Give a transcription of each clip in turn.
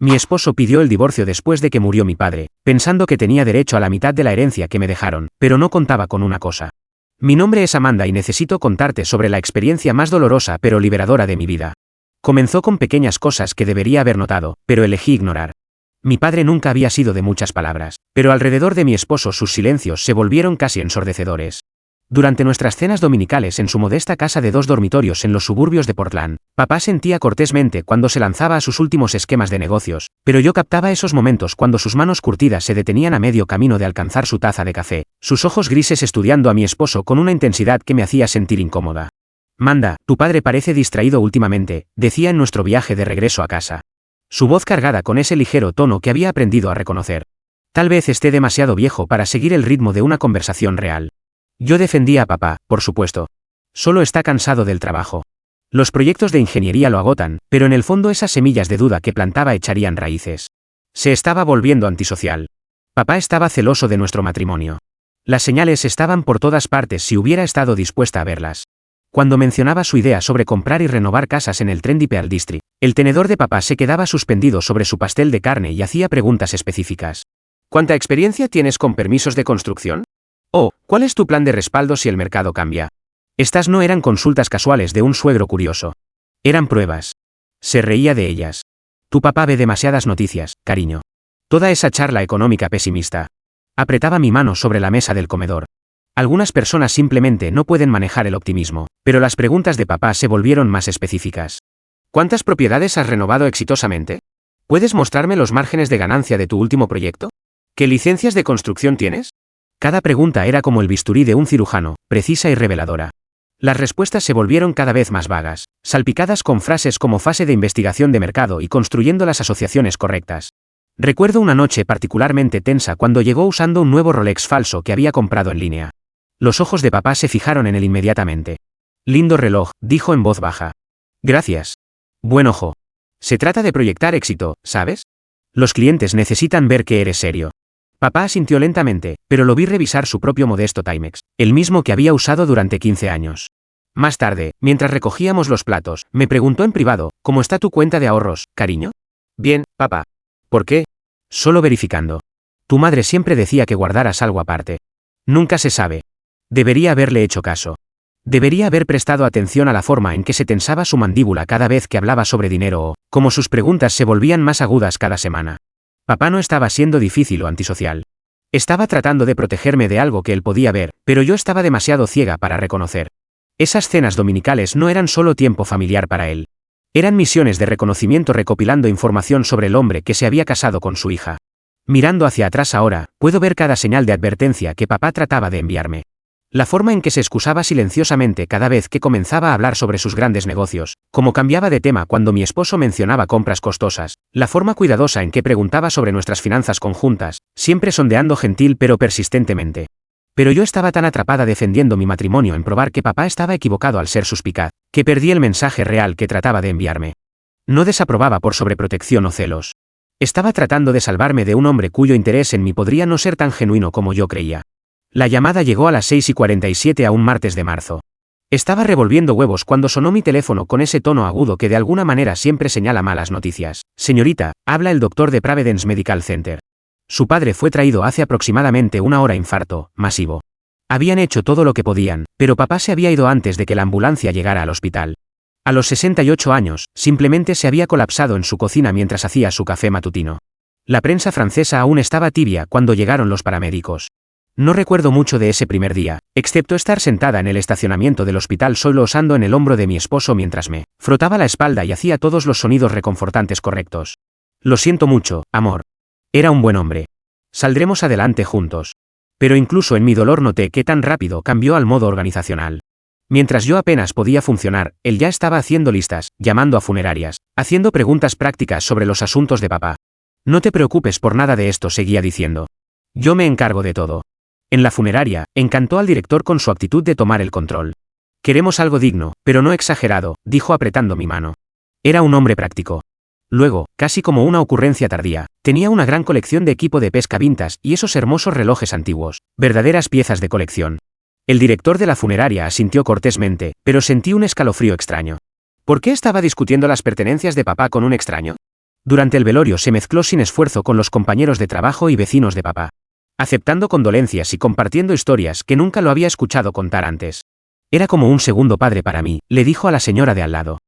Mi esposo pidió el divorcio después de que murió mi padre, pensando que tenía derecho a la mitad de la herencia que me dejaron, pero no contaba con una cosa. Mi nombre es Amanda y necesito contarte sobre la experiencia más dolorosa pero liberadora de mi vida. Comenzó con pequeñas cosas que debería haber notado, pero elegí ignorar. Mi padre nunca había sido de muchas palabras, pero alrededor de mi esposo sus silencios se volvieron casi ensordecedores. Durante nuestras cenas dominicales en su modesta casa de 2 dormitorios en los suburbios de Portland, papá sentía cortésmente cuando se lanzaba a sus últimos esquemas de negocios, pero yo captaba esos momentos cuando sus manos curtidas se detenían a medio camino de alcanzar su taza de café, sus ojos grises estudiando a mi esposo con una intensidad que me hacía sentir incómoda. Manda, tu padre parece distraído últimamente, decía en nuestro viaje de regreso a casa. Su voz cargada con ese ligero tono que había aprendido a reconocer. Tal vez esté demasiado viejo para seguir el ritmo de una conversación real. Yo defendía a papá, por supuesto. Solo está cansado del trabajo. Los proyectos de ingeniería lo agotan, pero en el fondo esas semillas de duda que plantaba echarían raíces. Se estaba volviendo antisocial. Papá estaba celoso de nuestro matrimonio. Las señales estaban por todas partes si hubiera estado dispuesta a verlas. Cuando mencionaba su idea sobre comprar y renovar casas en el Trendy Pearl District, el tenedor de papá se quedaba suspendido sobre su pastel de carne y hacía preguntas específicas. ¿Cuánta experiencia tienes con permisos de construcción? Oh, ¿cuál es tu plan de respaldo si el mercado cambia? Estas no eran consultas casuales de un suegro curioso. Eran pruebas. Se reía de ellas. Tu papá ve demasiadas noticias, cariño. Toda esa charla económica pesimista. Apretaba mi mano sobre la mesa del comedor. Algunas personas simplemente no pueden manejar el optimismo, pero las preguntas de papá se volvieron más específicas. ¿Cuántas propiedades has renovado exitosamente? ¿Puedes mostrarme los márgenes de ganancia de tu último proyecto? ¿Qué licencias de construcción tienes? Cada pregunta era como el bisturí de un cirujano, precisa y reveladora. Las respuestas se volvieron cada vez más vagas, salpicadas con frases como fase de investigación de mercado y construyendo las asociaciones correctas. Recuerdo una noche particularmente tensa cuando llegó usando un nuevo Rolex falso que había comprado en línea. Los ojos de papá se fijaron en él inmediatamente. Lindo reloj, dijo en voz baja. Gracias. Buen ojo. Se trata de proyectar éxito, ¿sabes? Los clientes necesitan ver que eres serio. Papá asintió lentamente, pero lo vi revisar su propio modesto Timex, el mismo que había usado durante 15 años. Más tarde, mientras recogíamos los platos, me preguntó en privado, ¿cómo está tu cuenta de ahorros, cariño? Bien, papá. ¿Por qué? Solo verificando. Tu madre siempre decía que guardaras algo aparte. Nunca se sabe. Debería haberle hecho caso. Debería haber prestado atención a la forma en que se tensaba su mandíbula cada vez que hablaba sobre dinero o, como sus preguntas se volvían más agudas cada semana. Papá no estaba siendo difícil o antisocial. Estaba tratando de protegerme de algo que él podía ver, pero yo estaba demasiado ciega para reconocer. Esas cenas dominicales no eran solo tiempo familiar para él. Eran misiones de reconocimiento recopilando información sobre el hombre que se había casado con su hija. Mirando hacia atrás ahora, puedo ver cada señal de advertencia que papá trataba de enviarme. La forma en que se excusaba silenciosamente cada vez que comenzaba a hablar sobre sus grandes negocios, como cambiaba de tema cuando mi esposo mencionaba compras costosas, la forma cuidadosa en que preguntaba sobre nuestras finanzas conjuntas, siempre sondeando gentil pero persistentemente. Pero yo estaba tan atrapada defendiendo mi matrimonio en probar que papá estaba equivocado al ser suspicaz, que perdí el mensaje real que trataba de enviarme. No desaprobaba por sobreprotección o celos. Estaba tratando de salvarme de un hombre cuyo interés en mí podría no ser tan genuino como yo creía. La llamada llegó a las 6:47 a un martes de marzo. Estaba revolviendo huevos cuando sonó mi teléfono con ese tono agudo que de alguna manera siempre señala malas noticias. Señorita, habla el doctor de Providence Medical Center. Su padre fue traído hace aproximadamente una hora infarto, masivo. Habían hecho todo lo que podían, pero papá se había ido antes de que la ambulancia llegara al hospital. A los 68 años, simplemente se había colapsado en su cocina mientras hacía su café matutino. La prensa francesa aún estaba tibia cuando llegaron los paramédicos. No recuerdo mucho de ese primer día, excepto estar sentada en el estacionamiento del hospital solo osando en el hombro de mi esposo mientras me frotaba la espalda y hacía todos los sonidos reconfortantes correctos. Lo siento mucho, amor. Era un buen hombre. Saldremos adelante juntos. Pero incluso en mi dolor noté que tan rápido cambió al modo organizacional. Mientras yo apenas podía funcionar, él ya estaba haciendo listas, llamando a funerarias, haciendo preguntas prácticas sobre los asuntos de papá. No te preocupes por nada de esto, seguía diciendo. Yo me encargo de todo. En la funeraria, encantó al director con su actitud de tomar el control. Queremos algo digno, pero no exagerado, dijo apretando mi mano. Era un hombre práctico. Luego, casi como una ocurrencia tardía, tenía una gran colección de equipo de pesca vintage y esos hermosos relojes antiguos, verdaderas piezas de colección. El director de la funeraria asintió cortésmente, pero sentí un escalofrío extraño. ¿Por qué estaba discutiendo las pertenencias de papá con un extraño? Durante el velorio se mezcló sin esfuerzo con los compañeros de trabajo y vecinos de papá, aceptando condolencias y compartiendo historias que nunca lo había escuchado contar antes. Era como un segundo padre para mí, le dijo a la señora de al lado.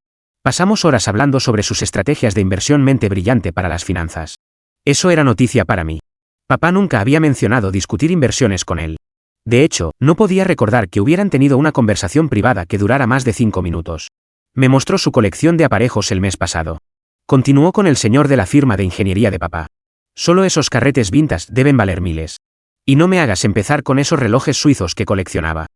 Pasamos horas hablando sobre sus estrategias de inversión, mente brillante para las finanzas. Eso era noticia para mí. Papá nunca había mencionado discutir inversiones con él. De hecho, no podía recordar que hubieran tenido una conversación privada que durara más de 5 minutos. Me mostró su colección de aparejos el mes pasado. Continuó con el señor de la firma de ingeniería de papá. Solo esos carretes vintage deben valer miles. Y no me hagas empezar con esos relojes suizos que coleccionaba.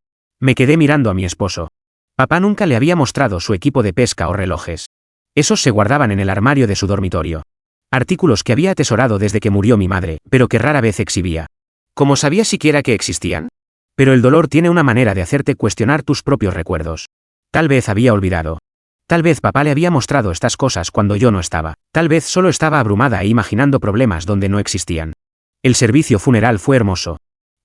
Me quedé mirando a mi esposo. Papá nunca le había mostrado su equipo de pesca o relojes. Esos se guardaban en el armario de su dormitorio. Artículos que había atesorado desde que murió mi madre, pero que rara vez exhibía. ¿Cómo sabía siquiera que existían? Pero el dolor tiene una manera de hacerte cuestionar tus propios recuerdos. Tal vez había olvidado. Tal vez papá le había mostrado estas cosas cuando yo no estaba. Tal vez solo estaba abrumada e imaginando problemas donde no existían. El servicio funeral fue hermoso.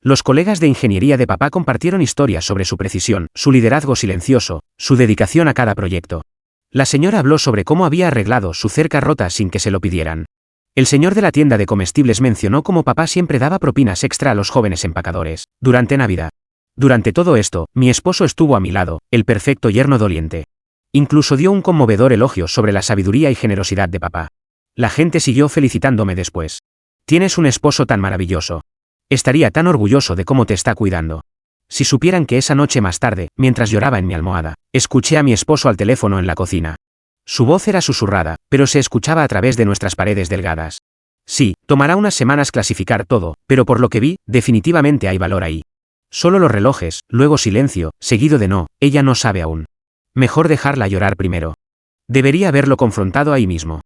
Los colegas de ingeniería de papá compartieron historias sobre su precisión, su liderazgo silencioso, su dedicación a cada proyecto. La señora habló sobre cómo había arreglado su cerca rota sin que se lo pidieran. El señor de la tienda de comestibles mencionó cómo papá siempre daba propinas extra a los jóvenes empacadores, durante Navidad. Durante todo esto, mi esposo estuvo a mi lado, el perfecto yerno doliente. Incluso dio un conmovedor elogio sobre la sabiduría y generosidad de papá. La gente siguió felicitándome después. Tienes un esposo tan maravilloso. Estaría tan orgulloso de cómo te está cuidando. Si supieran que esa noche más tarde, mientras lloraba en mi almohada, escuché a mi esposo al teléfono en la cocina. Su voz era susurrada, pero se escuchaba a través de nuestras paredes delgadas. Sí, tomará unas semanas clasificar todo, pero por lo que vi, definitivamente hay valor ahí. Solo los relojes, luego silencio, seguido de no, ella no sabe aún. Mejor dejarla llorar primero. Debería haberlo confrontado ahí mismo.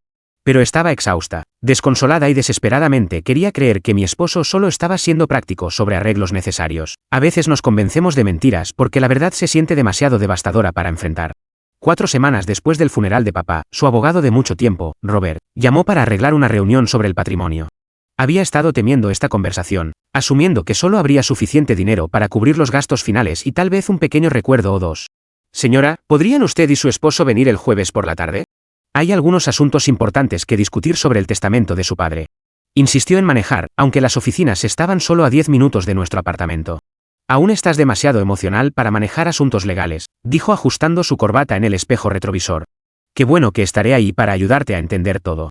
Pero estaba exhausta, desconsolada y desesperadamente quería creer que mi esposo solo estaba siendo práctico sobre arreglos necesarios. A veces nos convencemos de mentiras porque la verdad se siente demasiado devastadora para enfrentar. 4 semanas después del funeral de papá, su abogado de mucho tiempo, Robert, llamó para arreglar una reunión sobre el patrimonio. Había estado temiendo esta conversación, asumiendo que solo habría suficiente dinero para cubrir los gastos finales y tal vez un pequeño recuerdo o dos. Señora, ¿podrían usted y su esposo venir el jueves por la tarde? Hay algunos asuntos importantes que discutir sobre el testamento de su padre. Insistió en manejar, aunque las oficinas estaban solo a 10 minutos de nuestro apartamento. Aún estás demasiado emocional para manejar asuntos legales, dijo ajustando su corbata en el espejo retrovisor. Qué bueno que estaré ahí para ayudarte a entender todo.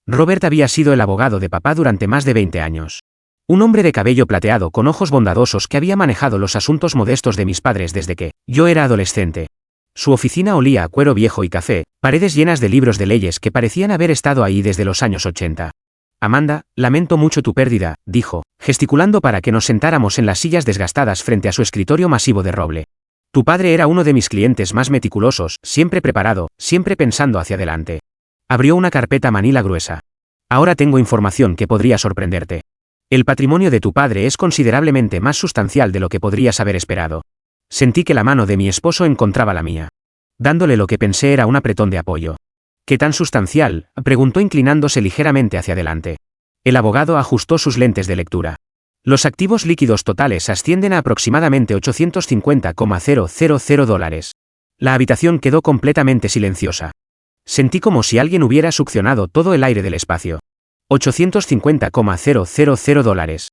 Robert había sido el abogado de papá durante más de 20 años. Un hombre de cabello plateado con ojos bondadosos que había manejado los asuntos modestos de mis padres desde que yo era adolescente. Su oficina olía a cuero viejo y café, paredes llenas de libros de leyes que parecían haber estado ahí desde los años 80. Amanda, lamento mucho tu pérdida, dijo, gesticulando para que nos sentáramos en las sillas desgastadas frente a su escritorio masivo de roble. Tu padre era uno de mis clientes más meticulosos, siempre preparado, siempre pensando hacia adelante. Abrió una carpeta manila gruesa. Ahora tengo información que podría sorprenderte. El patrimonio de tu padre es considerablemente más sustancial de lo que podrías haber esperado. Sentí que la mano de mi esposo encontraba la mía. Dándole lo que pensé era un apretón de apoyo. ¿Qué tan sustancial?, preguntó inclinándose ligeramente hacia adelante. El abogado ajustó sus lentes de lectura. Los activos líquidos totales ascienden a aproximadamente $850,000. La habitación quedó completamente silenciosa. Sentí como si alguien hubiera succionado todo el aire del espacio. $850,000.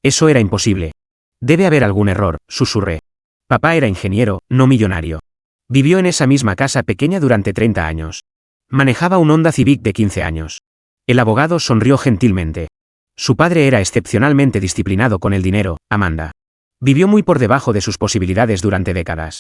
Eso era imposible. Debe haber algún error, susurré. Papá era ingeniero, no millonario. Vivió en esa misma casa pequeña durante 30 años. Manejaba un Honda Civic de 15 años. El abogado sonrió gentilmente. Su padre era excepcionalmente disciplinado con el dinero, Amanda. Vivió muy por debajo de sus posibilidades durante décadas.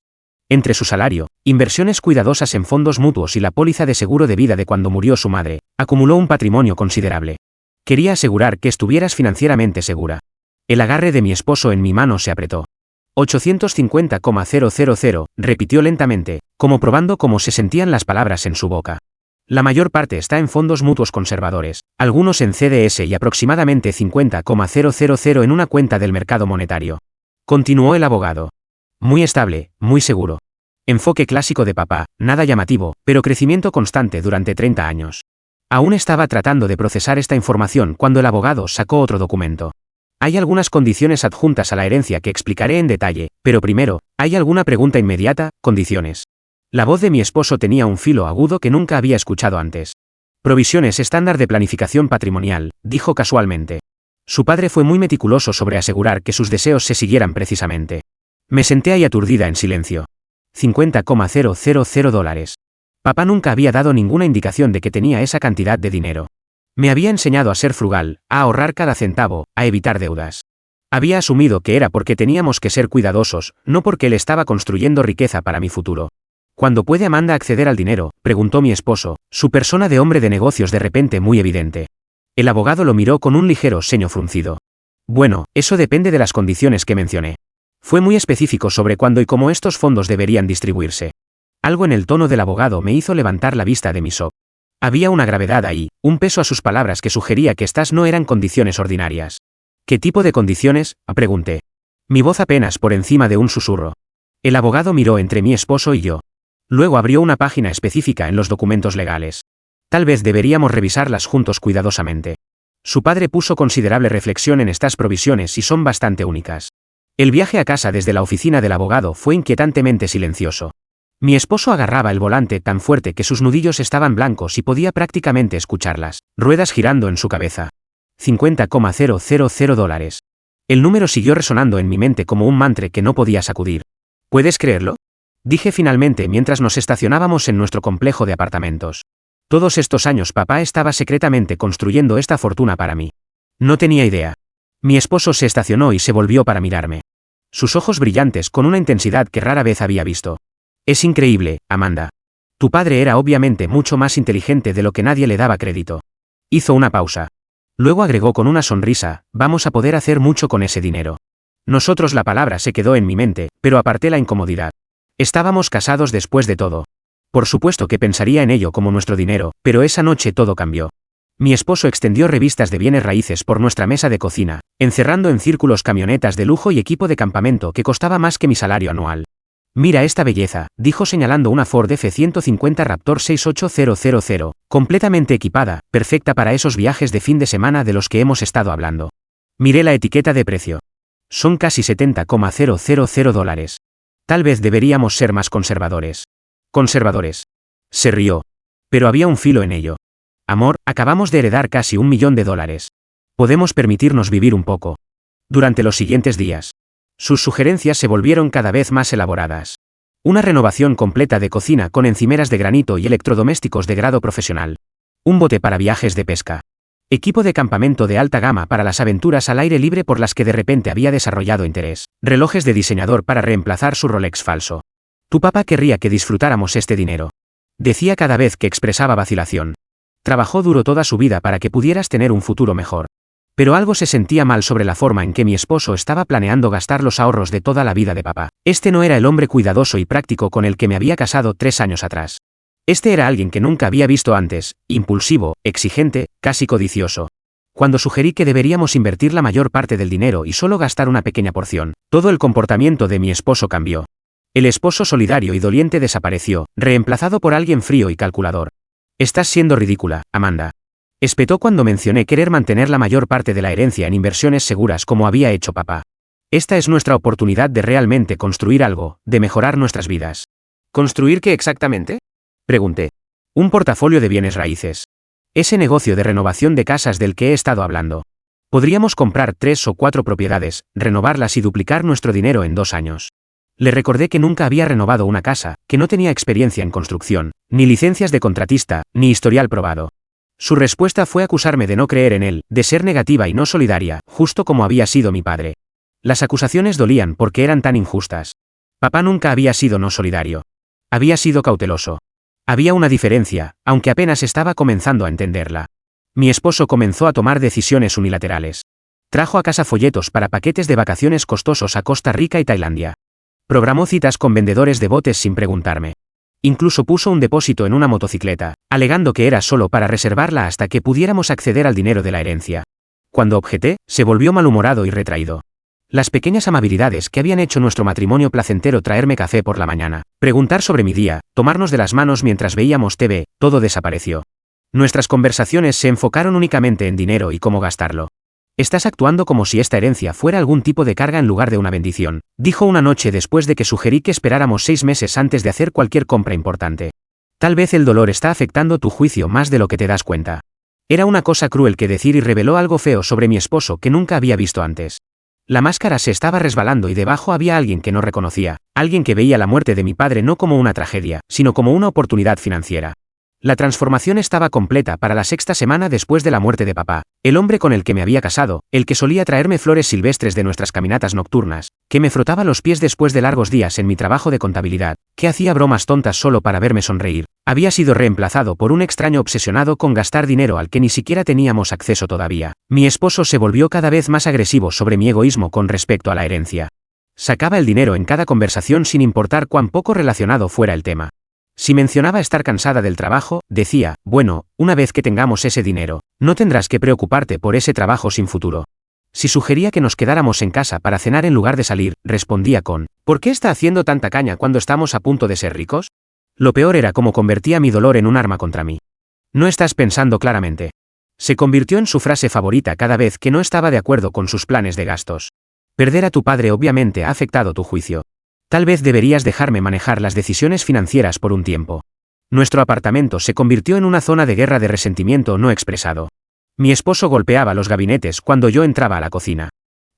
Entre su salario, inversiones cuidadosas en fondos mutuos y la póliza de seguro de vida de cuando murió su madre, acumuló un patrimonio considerable. Quería asegurar que estuvieras financieramente segura. El agarre de mi esposo en mi mano se apretó. $850,000, repitió lentamente, como probando cómo se sentían las palabras en su boca. La mayor parte está en fondos mutuos conservadores, algunos en CDS y aproximadamente $50,000 en una cuenta del mercado monetario. Continuó el abogado. Muy estable, muy seguro. Enfoque clásico de papá, nada llamativo, pero crecimiento constante durante 30 años. Aún estaba tratando de procesar esta información cuando el abogado sacó otro documento. Hay algunas condiciones adjuntas a la herencia que explicaré en detalle, pero primero, ¿hay alguna pregunta inmediata? Condiciones. La voz de mi esposo tenía un filo agudo que nunca había escuchado antes. Provisiones estándar de planificación patrimonial, dijo casualmente. Su padre fue muy meticuloso sobre asegurar que sus deseos se siguieran precisamente. Me senté ahí aturdida en silencio. $50,000. Papá nunca había dado ninguna indicación de que tenía esa cantidad de dinero. Me había enseñado a ser frugal, a ahorrar cada centavo, a evitar deudas. Había asumido que era porque teníamos que ser cuidadosos, no porque él estaba construyendo riqueza para mi futuro. ¿Cuándo puede Amanda acceder al dinero?, preguntó mi esposo, su persona de hombre de negocios de repente muy evidente. El abogado lo miró con un ligero ceño fruncido. Bueno, eso depende de las condiciones que mencioné. Fue muy específico sobre cuándo y cómo estos fondos deberían distribuirse. Algo en el tono del abogado me hizo levantar la vista de mi shock. Había una gravedad ahí, un peso a sus palabras que sugería que estas no eran condiciones ordinarias. ¿Qué tipo de condiciones?, pregunté. Mi voz apenas por encima de un susurro. El abogado miró entre mi esposo y yo. Luego abrió una página específica en los documentos legales. Tal vez deberíamos revisarlas juntos cuidadosamente. Su padre puso considerable reflexión en estas provisiones y son bastante únicas. El viaje a casa desde la oficina del abogado fue inquietantemente silencioso. Mi esposo agarraba el volante tan fuerte que sus nudillos estaban blancos y podía prácticamente escucharlas ruedas girando en su cabeza. $50,000. El número siguió resonando en mi mente como un mantra que no podía sacudir. ¿Puedes creerlo?, dije finalmente mientras nos estacionábamos en nuestro complejo de apartamentos. Todos estos años papá estaba secretamente construyendo esta fortuna para mí. No tenía idea. Mi esposo se estacionó y se volvió para mirarme. Sus ojos brillantes con una intensidad que rara vez había visto. Es increíble, Amanda. Tu padre era obviamente mucho más inteligente de lo que nadie le daba crédito. Hizo una pausa. Luego agregó con una sonrisa, vamos a poder hacer mucho con ese dinero. Nosotros, la palabra se quedó en mi mente, pero aparté la incomodidad. Estábamos casados después de todo. Por supuesto que pensaría en ello como nuestro dinero, pero esa noche todo cambió. Mi esposo extendió revistas de bienes raíces por nuestra mesa de cocina, encerrando en círculos camionetas de lujo y equipo de campamento que costaba más que mi salario anual. Mira esta belleza, dijo señalando una Ford F-150 Raptor 68000, completamente equipada, perfecta para esos viajes de fin de semana de los que hemos estado hablando. Miré la etiqueta de precio. Son casi $70,000. Tal vez deberíamos ser más conservadores. ¿Conservadores? Se rió. Pero había un filo en ello. Amor, acabamos de heredar casi $1 millón. Podemos permitirnos vivir un poco. Durante los siguientes días. Sus sugerencias se volvieron cada vez más elaboradas. Una renovación completa de cocina con encimeras de granito y electrodomésticos de grado profesional. Un bote para viajes de pesca. Equipo de campamento de alta gama para las aventuras al aire libre por las que de repente había desarrollado interés. Relojes de diseñador para reemplazar su Rolex falso. Tu papá querría que disfrutáramos este dinero. Decía cada vez que expresaba vacilación. Trabajó duro toda su vida para que pudieras tener un futuro mejor. Pero algo se sentía mal sobre la forma en que mi esposo estaba planeando gastar los ahorros de toda la vida de papá. Este no era el hombre cuidadoso y práctico con el que me había casado 3 años atrás. Este era alguien que nunca había visto antes, impulsivo, exigente, casi codicioso. Cuando sugerí que deberíamos invertir la mayor parte del dinero y solo gastar una pequeña porción, todo el comportamiento de mi esposo cambió. El esposo solidario y doliente desapareció, reemplazado por alguien frío y calculador. Estás siendo ridícula, Amanda. Espetó cuando mencioné querer mantener la mayor parte de la herencia en inversiones seguras como había hecho papá. Esta es nuestra oportunidad de realmente construir algo, de mejorar nuestras vidas. ¿Construir qué exactamente?, pregunté. Un portafolio de bienes raíces. Ese negocio de renovación de casas del que he estado hablando. Podríamos comprar 3 o 4 propiedades, renovarlas y duplicar nuestro dinero en 2 años. Le recordé que nunca había renovado una casa, que no tenía experiencia en construcción, ni licencias de contratista, ni historial probado. Su respuesta fue acusarme de no creer en él, de ser negativa y no solidaria, justo como había sido mi padre. Las acusaciones dolían porque eran tan injustas. Papá nunca había sido no solidario. Había sido cauteloso. Había una diferencia, aunque apenas estaba comenzando a entenderla. Mi esposo comenzó a tomar decisiones unilaterales. Trajo a casa folletos para paquetes de vacaciones costosos a Costa Rica y Tailandia. Programó citas con vendedores de botes sin preguntarme. Incluso puso un depósito en una motocicleta, alegando que era solo para reservarla hasta que pudiéramos acceder al dinero de la herencia. Cuando objeté, se volvió malhumorado y retraído. Las pequeñas amabilidades que habían hecho nuestro matrimonio placentero, traerme café por la mañana, preguntar sobre mi día, tomarnos de las manos mientras veíamos TV, todo desapareció. Nuestras conversaciones se enfocaron únicamente en dinero y cómo gastarlo. Estás actuando como si esta herencia fuera algún tipo de carga en lugar de una bendición, dijo una noche después de que sugerí que esperáramos 6 meses antes de hacer cualquier compra importante. Tal vez el dolor está afectando tu juicio más de lo que te das cuenta. Era una cosa cruel que decir y reveló algo feo sobre mi esposo que nunca había visto antes. La máscara se estaba resbalando y debajo había alguien que no reconocía, alguien que veía la muerte de mi padre no como una tragedia, sino como una oportunidad financiera. La transformación estaba completa para la 6ª semana después de la muerte de papá. El hombre con el que me había casado, el que solía traerme flores silvestres de nuestras caminatas nocturnas, que me frotaba los pies después de largos días en mi trabajo de contabilidad, que hacía bromas tontas solo para verme sonreír, había sido reemplazado por un extraño obsesionado con gastar dinero al que ni siquiera teníamos acceso todavía. Mi esposo se volvió cada vez más agresivo sobre mi egoísmo con respecto a la herencia. Sacaba el dinero en cada conversación sin importar cuán poco relacionado fuera el tema. Si mencionaba estar cansada del trabajo, decía, bueno, una vez que tengamos ese dinero, no tendrás que preocuparte por ese trabajo sin futuro. Si sugería que nos quedáramos en casa para cenar en lugar de salir, respondía con, ¿por qué está haciendo tanta caña cuando estamos a punto de ser ricos? Lo peor era cómo convertía mi dolor en un arma contra mí. No estás pensando claramente. Se convirtió en su frase favorita cada vez que no estaba de acuerdo con sus planes de gastos. Perder a tu padre obviamente ha afectado tu juicio. Tal vez deberías dejarme manejar las decisiones financieras por un tiempo. Nuestro apartamento se convirtió en una zona de guerra de resentimiento no expresado. Mi esposo golpeaba los gabinetes cuando yo entraba a la cocina.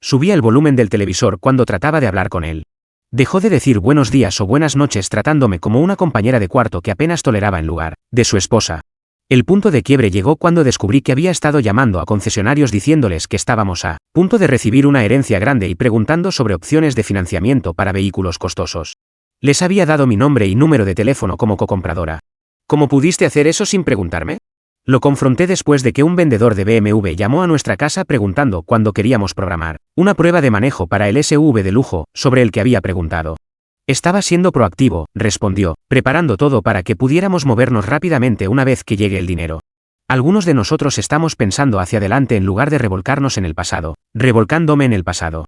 Subía el volumen del televisor cuando trataba de hablar con él. Dejó de decir buenos días o buenas noches tratándome como una compañera de cuarto que apenas toleraba en lugar de su esposa. El punto de quiebre llegó cuando descubrí que había estado llamando a concesionarios diciéndoles que estábamos a punto de recibir una herencia grande y preguntando sobre opciones de financiamiento para vehículos costosos. Les había dado mi nombre y número de teléfono como cocompradora. ¿Cómo pudiste hacer eso sin preguntarme? Lo confronté después de que un vendedor de BMW llamó a nuestra casa preguntando cuándo queríamos programar una prueba de manejo para el SUV de lujo sobre el que había preguntado. Estaba siendo proactivo, respondió, preparando todo para que pudiéramos movernos rápidamente una vez que llegue el dinero. Algunos de nosotros estamos pensando hacia adelante en lugar de revolcarnos en el pasado, revolcándome en el pasado.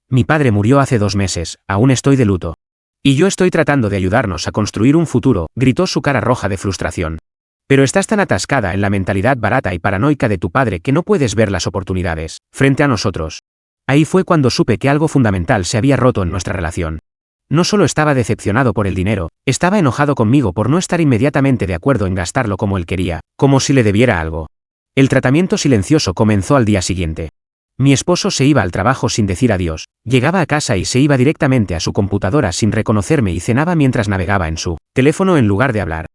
Mi padre murió hace 2 meses, aún estoy de luto. Y yo estoy tratando de ayudarnos a construir un futuro, gritó su cara roja de frustración. Pero estás tan atascada en la mentalidad barata y paranoica de tu padre que no puedes ver las oportunidades frente a nosotros. Ahí fue cuando supe que algo fundamental se había roto en nuestra relación. No solo estaba decepcionado por el dinero, estaba enojado conmigo por no estar inmediatamente de acuerdo en gastarlo como él quería, como si le debiera algo. El tratamiento silencioso comenzó al día siguiente. Mi esposo se iba al trabajo sin decir adiós, llegaba a casa y se iba directamente a su computadora sin reconocerme y cenaba mientras navegaba en su teléfono en lugar de hablar.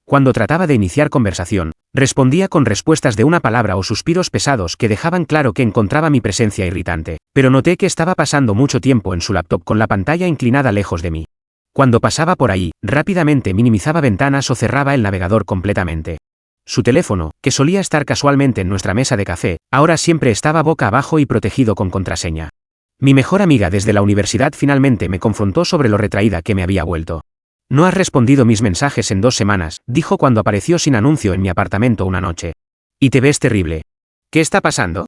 Cuando trataba de iniciar conversación, respondía con respuestas de una palabra o suspiros pesados que dejaban claro que encontraba mi presencia irritante, pero noté que estaba pasando mucho tiempo en su laptop con la pantalla inclinada lejos de mí. Cuando pasaba por ahí, rápidamente minimizaba ventanas o cerraba el navegador completamente. Su teléfono, que solía estar casualmente en nuestra mesa de café, ahora siempre estaba boca abajo y protegido con contraseña. Mi mejor amiga desde la universidad finalmente me confrontó sobre lo retraída que me había vuelto. No has respondido mis mensajes en 2 semanas, dijo cuando apareció sin anuncio en mi apartamento una noche. Y te ves terrible. ¿Qué está pasando?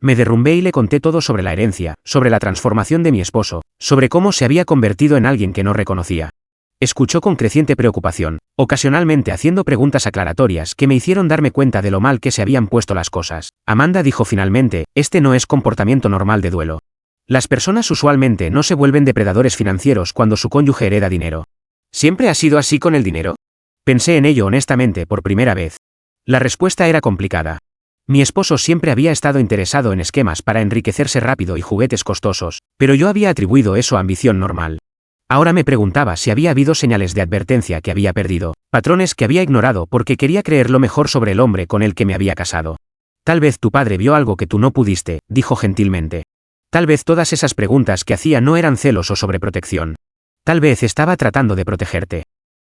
Me derrumbé y le conté todo sobre la herencia, sobre la transformación de mi esposo, sobre cómo se había convertido en alguien que no reconocía. Escuchó con creciente preocupación, ocasionalmente haciendo preguntas aclaratorias que me hicieron darme cuenta de lo mal que se habían puesto las cosas. Amanda dijo finalmente, este no es comportamiento normal de duelo. Las personas usualmente no se vuelven depredadores financieros cuando su cónyuge hereda dinero. ¿Siempre ha sido así con el dinero? Pensé en ello honestamente por primera vez. La respuesta era complicada. Mi esposo siempre había estado interesado en esquemas para enriquecerse rápido y juguetes costosos, pero yo había atribuido eso a ambición normal. Ahora me preguntaba si había habido señales de advertencia que había perdido, patrones que había ignorado porque quería creer lo mejor sobre el hombre con el que me había casado. Tal vez tu padre vio algo que tú no pudiste, dijo gentilmente. Tal vez todas esas preguntas que hacía no eran celos o sobreprotección. Tal vez estaba tratando de protegerte.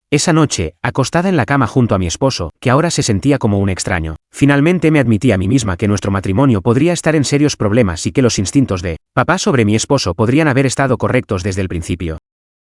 Esa noche, acostada en la cama junto a mi esposo, que ahora se sentía como un extraño, finalmente me admití a mí misma que nuestro matrimonio podría estar en serios problemas y que los instintos de papá sobre mi esposo podrían haber estado correctos desde el principio.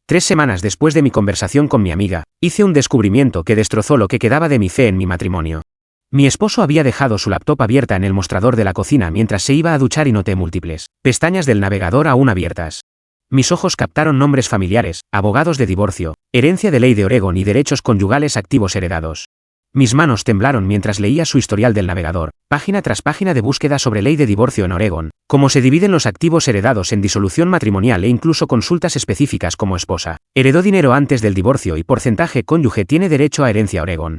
3 semanas después de mi conversación con mi amiga, hice un descubrimiento que destrozó lo que quedaba de mi fe en mi matrimonio. Mi esposo había dejado su laptop abierta en el mostrador de la cocina mientras se iba a duchar y noté múltiples pestañas del navegador aún abiertas. Mis ojos captaron nombres familiares, abogados de divorcio, herencia de ley de Oregón y derechos conyugales activos heredados. Mis manos temblaron mientras leía su historial del navegador, página tras página de búsqueda sobre ley de divorcio en Oregón, cómo se dividen los activos heredados en disolución matrimonial e incluso consultas específicas como esposa. Heredó dinero antes del divorcio y porcentaje cónyuge tiene derecho a herencia Oregón.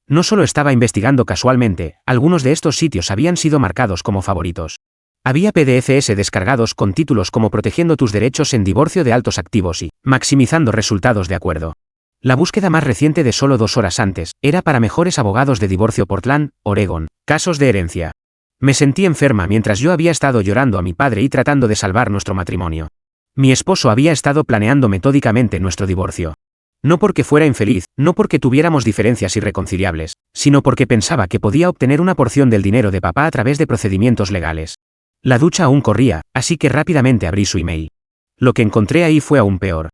No solo estaba investigando casualmente, algunos de estos sitios habían sido marcados como favoritos. Había PDFs descargados con títulos como Protegiendo tus derechos en divorcio de altos activos y Maximizando resultados de acuerdo. La búsqueda más reciente de solo 2 horas antes era para mejores abogados de divorcio Portland, Oregón, casos de herencia. Me sentí enferma mientras yo había estado llorando a mi padre y tratando de salvar nuestro matrimonio. Mi esposo había estado planeando metódicamente nuestro divorcio. No porque fuera infeliz, no porque tuviéramos diferencias irreconciliables, sino porque pensaba que podía obtener una porción del dinero de papá a través de procedimientos legales. La ducha aún corría, así que rápidamente abrí su email. Lo que encontré ahí fue aún peor.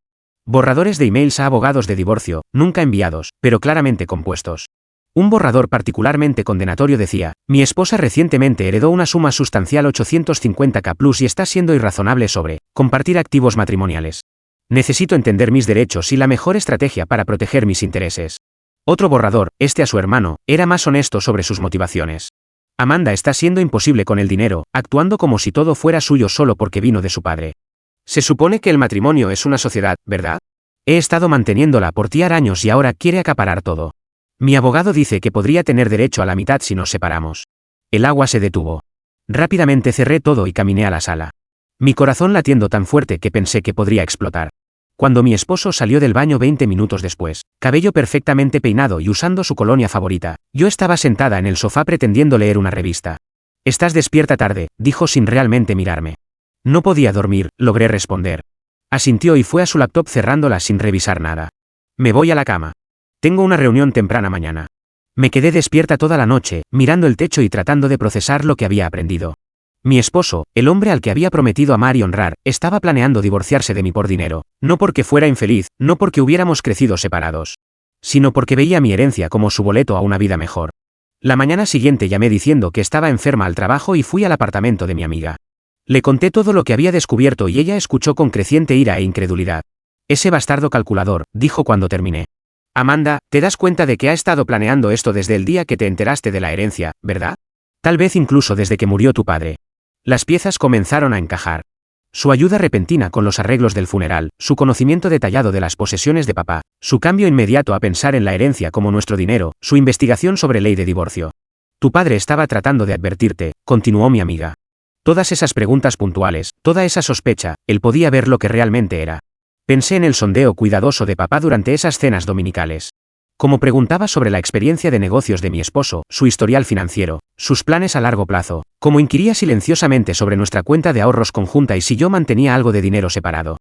Borradores de emails a abogados de divorcio, nunca enviados, pero claramente compuestos. Un borrador particularmente condenatorio decía: mi esposa recientemente heredó una suma sustancial 850k plus y está siendo irrazonable sobre compartir activos matrimoniales. Necesito entender mis derechos y la mejor estrategia para proteger mis intereses. Otro borrador, este a su hermano, era más honesto sobre sus motivaciones. Amanda está siendo imposible con el dinero, actuando como si todo fuera suyo solo porque vino de su padre. Se supone que el matrimonio es una sociedad, ¿verdad? He estado manteniéndola por ti años y ahora quiere acaparar todo. Mi abogado dice que podría tener derecho a la mitad si nos separamos. El agua se detuvo. Rápidamente cerré todo y caminé a la sala. Mi corazón latiendo tan fuerte que pensé que podría explotar. Cuando mi esposo salió del baño 20 minutos después, cabello perfectamente peinado y usando su colonia favorita, yo estaba sentada en el sofá pretendiendo leer una revista. «Estás despierta tarde», dijo sin realmente mirarme. No podía dormir, logré responder. Asintió y fue a su laptop cerrándola sin revisar nada. Me voy a la cama. Tengo una reunión temprana mañana. Me quedé despierta toda la noche, mirando el techo y tratando de procesar lo que había aprendido. Mi esposo, el hombre al que había prometido amar y honrar, estaba planeando divorciarse de mí por dinero, no porque fuera infeliz, no porque hubiéramos crecido separados, sino porque veía mi herencia como su boleto a una vida mejor. La mañana siguiente llamé diciendo que estaba enferma al trabajo y fui al apartamento de mi amiga. Le conté todo lo que había descubierto y ella escuchó con creciente ira e incredulidad. «Ese bastardo calculador», dijo cuando terminé. «Amanda, te das cuenta de que ha estado planeando esto desde el día que te enteraste de la herencia, ¿verdad? Tal vez incluso desde que murió tu padre». Las piezas comenzaron a encajar. Su ayuda repentina con los arreglos del funeral, su conocimiento detallado de las posesiones de papá, su cambio inmediato a pensar en la herencia como nuestro dinero, su investigación sobre ley de divorcio. «Tu padre estaba tratando de advertirte», continuó mi amiga. Todas esas preguntas puntuales, toda esa sospecha, él podía ver lo que realmente era. Pensé en el sondeo cuidadoso de papá durante esas cenas dominicales. Como preguntaba sobre la experiencia de negocios de mi esposo, su historial financiero, sus planes a largo plazo, como inquiría silenciosamente sobre nuestra cuenta de ahorros conjunta y si yo mantenía algo de dinero separado.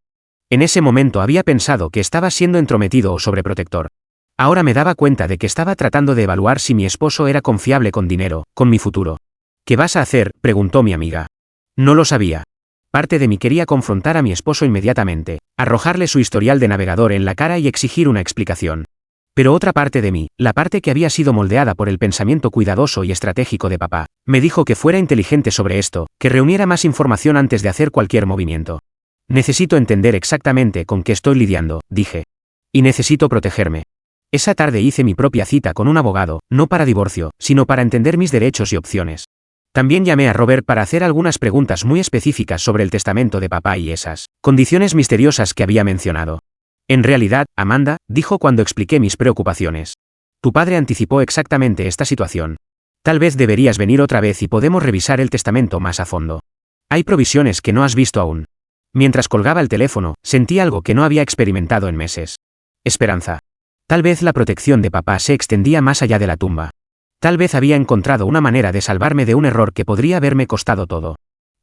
En ese momento había pensado que estaba siendo entrometido o sobreprotector. Ahora me daba cuenta de que estaba tratando de evaluar si mi esposo era confiable con dinero, con mi futuro. «¿Qué vas a hacer?», preguntó mi amiga. No lo sabía. Parte de mí quería confrontar a mi esposo inmediatamente, arrojarle su historial de navegador en la cara y exigir una explicación. Pero otra parte de mí, la parte que había sido moldeada por el pensamiento cuidadoso y estratégico de papá, me dijo que fuera inteligente sobre esto, que reuniera más información antes de hacer cualquier movimiento. «Necesito entender exactamente con qué estoy lidiando», dije. «Y necesito protegerme». Esa tarde hice mi propia cita con un abogado, no para divorcio, sino para entender mis derechos y opciones. También llamé a Robert para hacer algunas preguntas muy específicas sobre el testamento de papá y esas condiciones misteriosas que había mencionado. «En realidad, Amanda», dijo cuando expliqué mis preocupaciones. «Tu padre anticipó exactamente esta situación. Tal vez deberías venir otra vez y podemos revisar el testamento más a fondo. Hay provisiones que no has visto aún». Mientras colgaba el teléfono, sentí algo que no había experimentado en meses. Esperanza. Tal vez la protección de papá se extendía más allá de la tumba. Tal vez había encontrado una manera de salvarme de un error que podría haberme costado todo.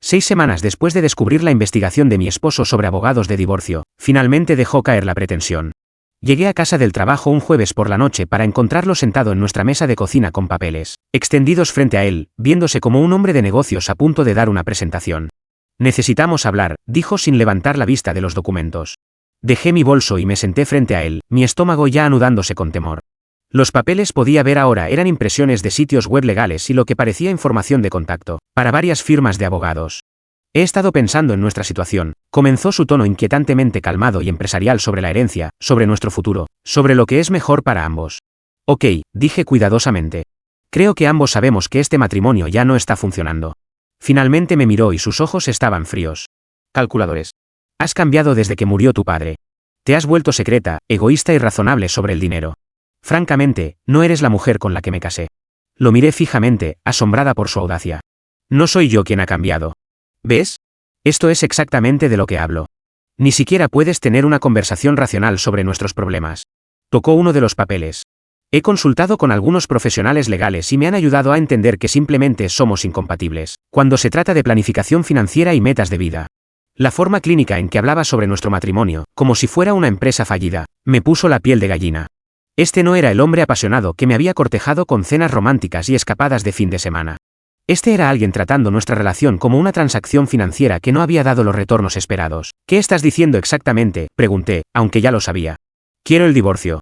6 semanas después de descubrir la investigación de mi esposo sobre abogados de divorcio, finalmente dejó caer la pretensión. Llegué a casa del trabajo un jueves por la noche para encontrarlo sentado en nuestra mesa de cocina con papeles extendidos frente a él, viéndose como un hombre de negocios a punto de dar una presentación. «Necesitamos hablar», dijo sin levantar la vista de los documentos. Dejé mi bolso y me senté frente a él, mi estómago ya anudándose con temor. Los papeles podía ver ahora eran impresiones de sitios web legales y lo que parecía información de contacto, para varias firmas de abogados. «He estado pensando en nuestra situación», comenzó su tono inquietantemente calmado y empresarial sobre la herencia, sobre nuestro futuro, sobre lo que es mejor para ambos. Ok, dije cuidadosamente. Creo que ambos sabemos que este matrimonio ya no está funcionando. Finalmente me miró y sus ojos estaban fríos. Calculadores. Has cambiado desde que murió tu padre. Te has vuelto secreta, egoísta y razonable sobre el dinero. Francamente, no eres la mujer con la que me casé. Lo miré fijamente, asombrada por su audacia. No soy yo quien ha cambiado. ¿Ves? Esto es exactamente de lo que hablo. Ni siquiera puedes tener una conversación racional sobre nuestros problemas. Tocó uno de los papeles. He consultado con algunos profesionales legales y me han ayudado a entender que simplemente somos incompatibles, cuando se trata de planificación financiera y metas de vida. La forma clínica en que hablaba sobre nuestro matrimonio, como si fuera una empresa fallida, me puso la piel de gallina. Este no era el hombre apasionado que me había cortejado con cenas románticas y escapadas de fin de semana. Este era alguien tratando nuestra relación como una transacción financiera que no había dado los retornos esperados. ¿Qué estás diciendo exactamente?, pregunté, aunque ya lo sabía. Quiero el divorcio.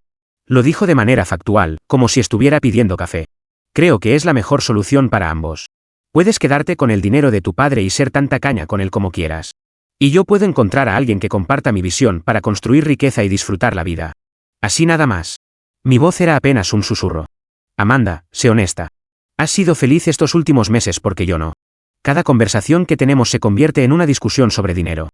Lo dijo de manera factual, como si estuviera pidiendo café. Creo que es la mejor solución para ambos. Puedes quedarte con el dinero de tu padre y ser tan tacaña con él como quieras. Y yo puedo encontrar a alguien que comparta mi visión para construir riqueza y disfrutar la vida. Así nada más. Mi voz era apenas un susurro. Amanda, sé honesta. Has sido feliz estos últimos meses porque yo no. Cada conversación que tenemos se convierte en una discusión sobre dinero.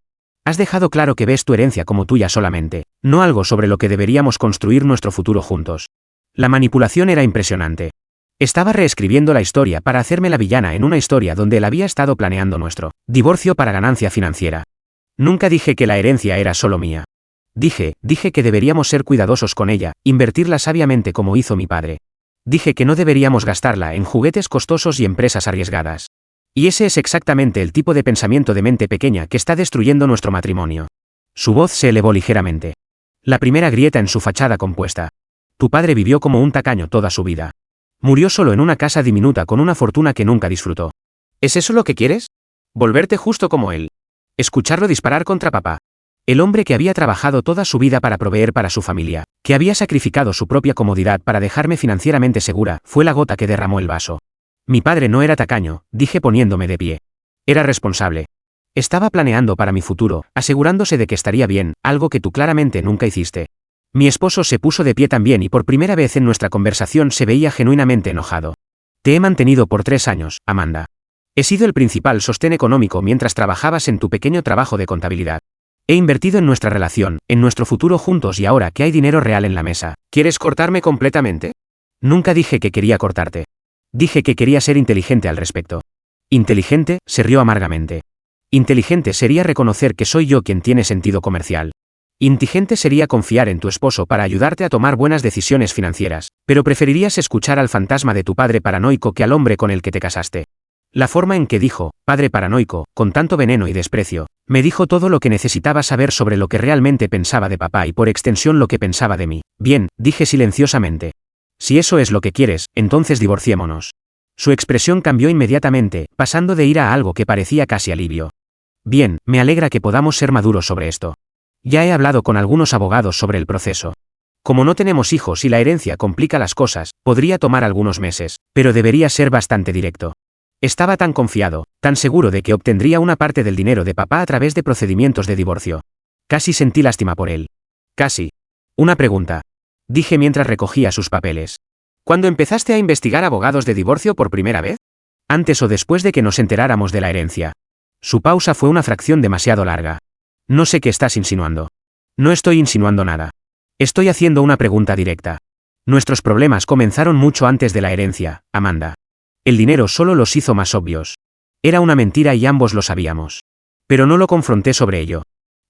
Has dejado claro que ves tu herencia como tuya solamente, no algo sobre lo que deberíamos construir nuestro futuro juntos. La manipulación era impresionante. Estaba reescribiendo la historia para hacerme la villana en una historia donde él había estado planeando nuestro divorcio para ganancia financiera. Nunca dije que la herencia era solo mía. Dije que deberíamos ser cuidadosos con ella, invertirla sabiamente como hizo mi padre. Dije que no deberíamos gastarla en juguetes costosos y empresas arriesgadas. Y ese es exactamente el tipo de pensamiento de mente pequeña que está destruyendo nuestro matrimonio. Su voz se elevó ligeramente. La primera grieta en su fachada compuesta. Tu padre vivió como un tacaño toda su vida. Murió solo en una casa diminuta con una fortuna que nunca disfrutó. ¿Es eso lo que quieres? Volverte justo como él. Escucharlo disparar contra papá. El hombre que había trabajado toda su vida para proveer para su familia, que había sacrificado su propia comodidad para dejarme financieramente segura, fue la gota que derramó el vaso. Mi padre no era tacaño, dije poniéndome de pie. Era responsable. Estaba planeando para mi futuro, asegurándose de que estaría bien, algo que tú claramente nunca hiciste. Mi esposo se puso de pie también y por primera vez en nuestra conversación se veía genuinamente enojado. Te he mantenido por 3 años, Amanda. He sido el principal sostén económico mientras trabajabas en tu pequeño trabajo de contabilidad. He invertido en nuestra relación, en nuestro futuro juntos y ahora que hay dinero real en la mesa, ¿quieres cortarme completamente? Nunca dije que quería cortarte. Dije que quería ser inteligente al respecto. ¿Inteligente?, se rió amargamente. Inteligente sería reconocer que soy yo quien tiene sentido comercial. Inteligente sería confiar en tu esposo para ayudarte a tomar buenas decisiones financieras, pero preferirías escuchar al fantasma de tu padre paranoico que al hombre con el que te casaste. La forma en que dijo, padre paranoico, con tanto veneno y desprecio, me dijo todo lo que necesitaba saber sobre lo que realmente pensaba de papá y por extensión lo que pensaba de mí. Bien, dije silenciosamente. Si eso es lo que quieres, entonces divorciémonos. Su expresión cambió inmediatamente, pasando de ira a algo que parecía casi alivio. Bien, me alegra que podamos ser maduros sobre esto. Ya he hablado con algunos abogados sobre el proceso. Como no tenemos hijos y la herencia complica las cosas, podría tomar algunos meses, pero debería ser bastante directo. Estaba tan confiado, tan seguro de que obtendría una parte del dinero de papá a través de procedimientos de divorcio. Casi sentí lástima por él. Casi. Una pregunta. Dije mientras recogía sus papeles. ¿Cuándo empezaste a investigar abogados de divorcio por primera vez? Antes o después de que nos enteráramos de la herencia. Su pausa fue una fracción demasiado larga. No sé qué estás insinuando. No estoy insinuando nada. Estoy haciendo una pregunta directa. Nuestros problemas comenzaron mucho antes de la herencia, Amanda. El dinero solo los hizo más obvios. Era una mentira y ambos lo sabíamos. Pero no lo confronté sobre ello.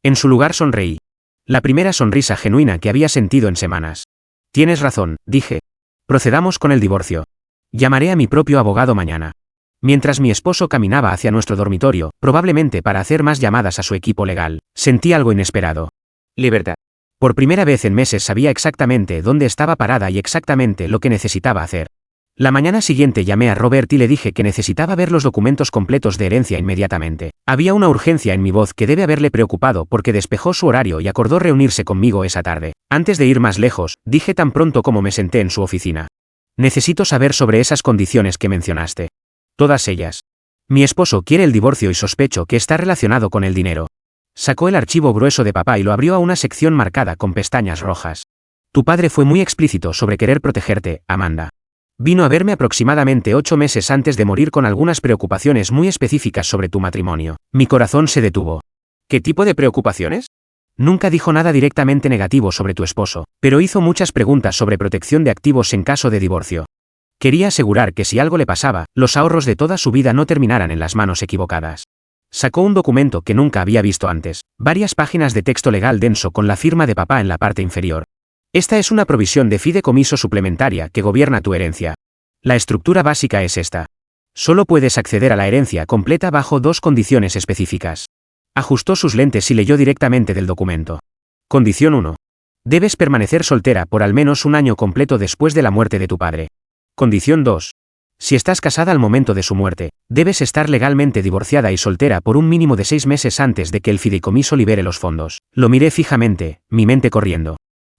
En su lugar sonreí. La primera sonrisa genuina que había sentido en semanas. Tienes razón, dije. Procedamos con el divorcio. Llamaré a mi propio abogado mañana. Mientras mi esposo caminaba hacia nuestro dormitorio, probablemente para hacer más llamadas a su equipo legal, sentí algo inesperado. Libertad. Por primera vez en meses sabía exactamente dónde estaba parada y exactamente lo que necesitaba hacer. La mañana siguiente llamé a Robert y le dije que necesitaba ver los documentos completos de herencia inmediatamente. Había una urgencia en mi voz que debe haberle preocupado porque despejó su horario y acordó reunirse conmigo esa tarde. Antes de ir más lejos, dije tan pronto como me senté en su oficina. Necesito saber sobre esas condiciones que mencionaste. Todas ellas. Mi esposo quiere el divorcio y sospecho que está relacionado con el dinero. Sacó el archivo grueso de papá y lo abrió a una sección marcada con pestañas rojas. Tu padre fue muy explícito sobre querer protegerte, Amanda. Vino a verme aproximadamente 8 meses antes de morir con algunas preocupaciones muy específicas sobre tu matrimonio. Mi corazón se detuvo. ¿Qué tipo de preocupaciones? Nunca dijo nada directamente negativo sobre tu esposo, pero hizo muchas preguntas sobre protección de activos en caso de divorcio. Quería asegurar que si algo le pasaba, los ahorros de toda su vida no terminaran en las manos equivocadas. Sacó un documento que nunca había visto antes, varias páginas de texto legal denso con la firma de papá en la parte inferior. Esta es una provisión de fideicomiso suplementaria que gobierna tu herencia. La estructura básica es esta. Solo puedes acceder a la herencia completa bajo 2 condiciones específicas. Ajustó sus lentes y leyó directamente del documento. Condición 1. Debes permanecer soltera por al menos un año completo después de la muerte de tu padre. Condición 2. Si estás casada al momento de su muerte, debes estar legalmente divorciada y soltera por un mínimo de 6 meses antes de que el fideicomiso libere los fondos. Lo miré fijamente, mi mente corriendo.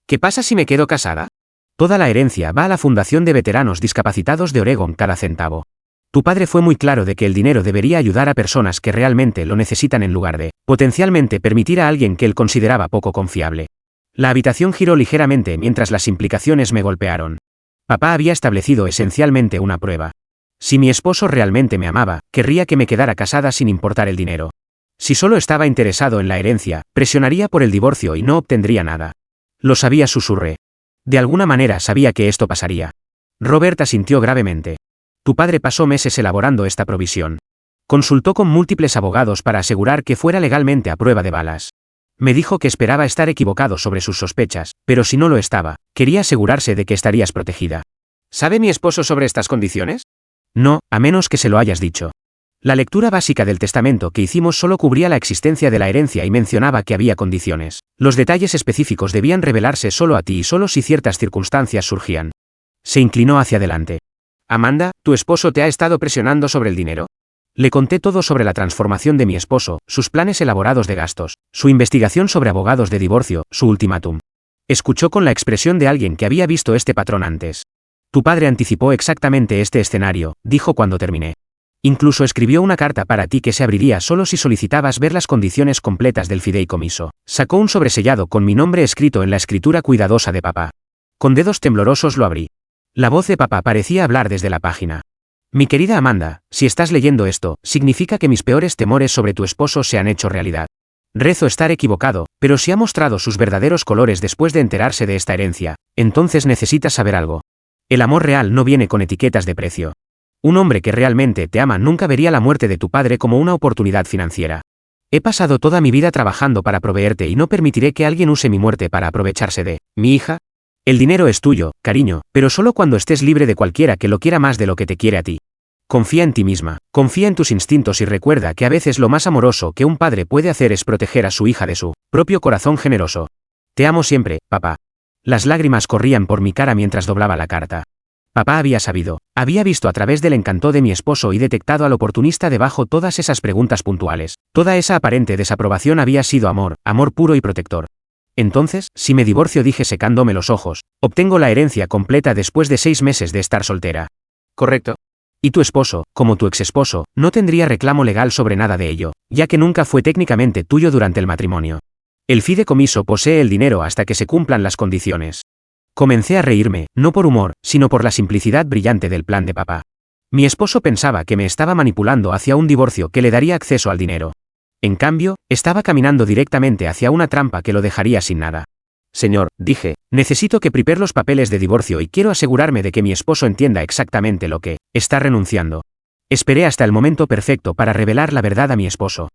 ¿Qué pasa si me quedo casada? Toda la herencia va a la Fundación de Veteranos Discapacitados de Oregon cada centavo. Tu padre fue muy claro de que el dinero debería ayudar a personas que realmente lo necesitan en lugar de, potencialmente, permitir a alguien que él consideraba poco confiable. La habitación giró ligeramente mientras las implicaciones me golpearon. Papá había establecido esencialmente una prueba. Si mi esposo realmente me amaba, querría que me quedara casada sin importar el dinero. Si solo estaba interesado en la herencia, presionaría por el divorcio y no obtendría nada. Lo sabía, susurré. De alguna manera sabía que esto pasaría. Robert asintió gravemente. Tu padre pasó meses elaborando esta provisión. Consultó con múltiples abogados para asegurar que fuera legalmente a prueba de balas. Me dijo que esperaba estar equivocado sobre sus sospechas, pero si no lo estaba, quería asegurarse de que estarías protegida. ¿Sabe mi esposo sobre estas condiciones? No, a menos que se lo hayas dicho. La lectura básica del testamento que hicimos solo cubría la existencia de la herencia y mencionaba que había condiciones. Los detalles específicos debían revelarse solo a ti y solo si ciertas circunstancias surgían. Se inclinó hacia adelante. Amanda, ¿tu esposo te ha estado presionando sobre el dinero? Le conté todo sobre la transformación de mi esposo, sus planes elaborados de gastos, su investigación sobre abogados de divorcio, su ultimátum. Escuchó con la expresión de alguien que había visto este patrón antes. Tu padre anticipó exactamente este escenario, dijo cuando terminé. Incluso escribió una carta para ti que se abriría solo si solicitabas ver las condiciones completas del fideicomiso. Sacó un sobresellado con mi nombre escrito en la escritura cuidadosa de papá. Con dedos temblorosos lo abrí. La voz de papá parecía hablar desde la página. Mi querida Amanda, si estás leyendo esto, significa que mis peores temores sobre tu esposo se han hecho realidad. Rezo estar equivocado, pero si ha mostrado sus verdaderos colores después de enterarse de esta herencia, entonces necesitas saber algo. El amor real no viene con etiquetas de precio. Un hombre que realmente te ama nunca vería la muerte de tu padre como una oportunidad financiera. He pasado toda mi vida trabajando para proveerte y no permitiré que alguien use mi muerte para aprovecharse de mi hija. El dinero es tuyo, cariño, pero solo cuando estés libre de cualquiera que lo quiera más de lo que te quiere a ti. Confía en ti misma, confía en tus instintos y recuerda que a veces lo más amoroso que un padre puede hacer es proteger a su hija de su propio corazón generoso. Te amo siempre, papá. Las lágrimas corrían por mi cara mientras doblaba la carta. Papá había sabido, había visto a través del encanto de mi esposo y detectado al oportunista debajo todas esas preguntas puntuales. Toda esa aparente desaprobación había sido amor, amor puro y protector. Entonces, si me divorcio, dije secándome los ojos, obtengo la herencia completa después de 6 meses de estar soltera. ¿Correcto? Y tu esposo, como tu exesposo, no tendría reclamo legal sobre nada de ello, ya que nunca fue técnicamente tuyo durante el matrimonio. El fideicomiso posee el dinero hasta que se cumplan las condiciones. Comencé a reírme, no por humor, sino por la simplicidad brillante del plan de papá. Mi esposo pensaba que me estaba manipulando hacia un divorcio que le daría acceso al dinero. En cambio, estaba caminando directamente hacia una trampa que lo dejaría sin nada. Señor, dije, necesito que prepare los papeles de divorcio y quiero asegurarme de que mi esposo entienda exactamente lo que está renunciando. Esperé hasta el momento perfecto para revelar la verdad a mi esposo.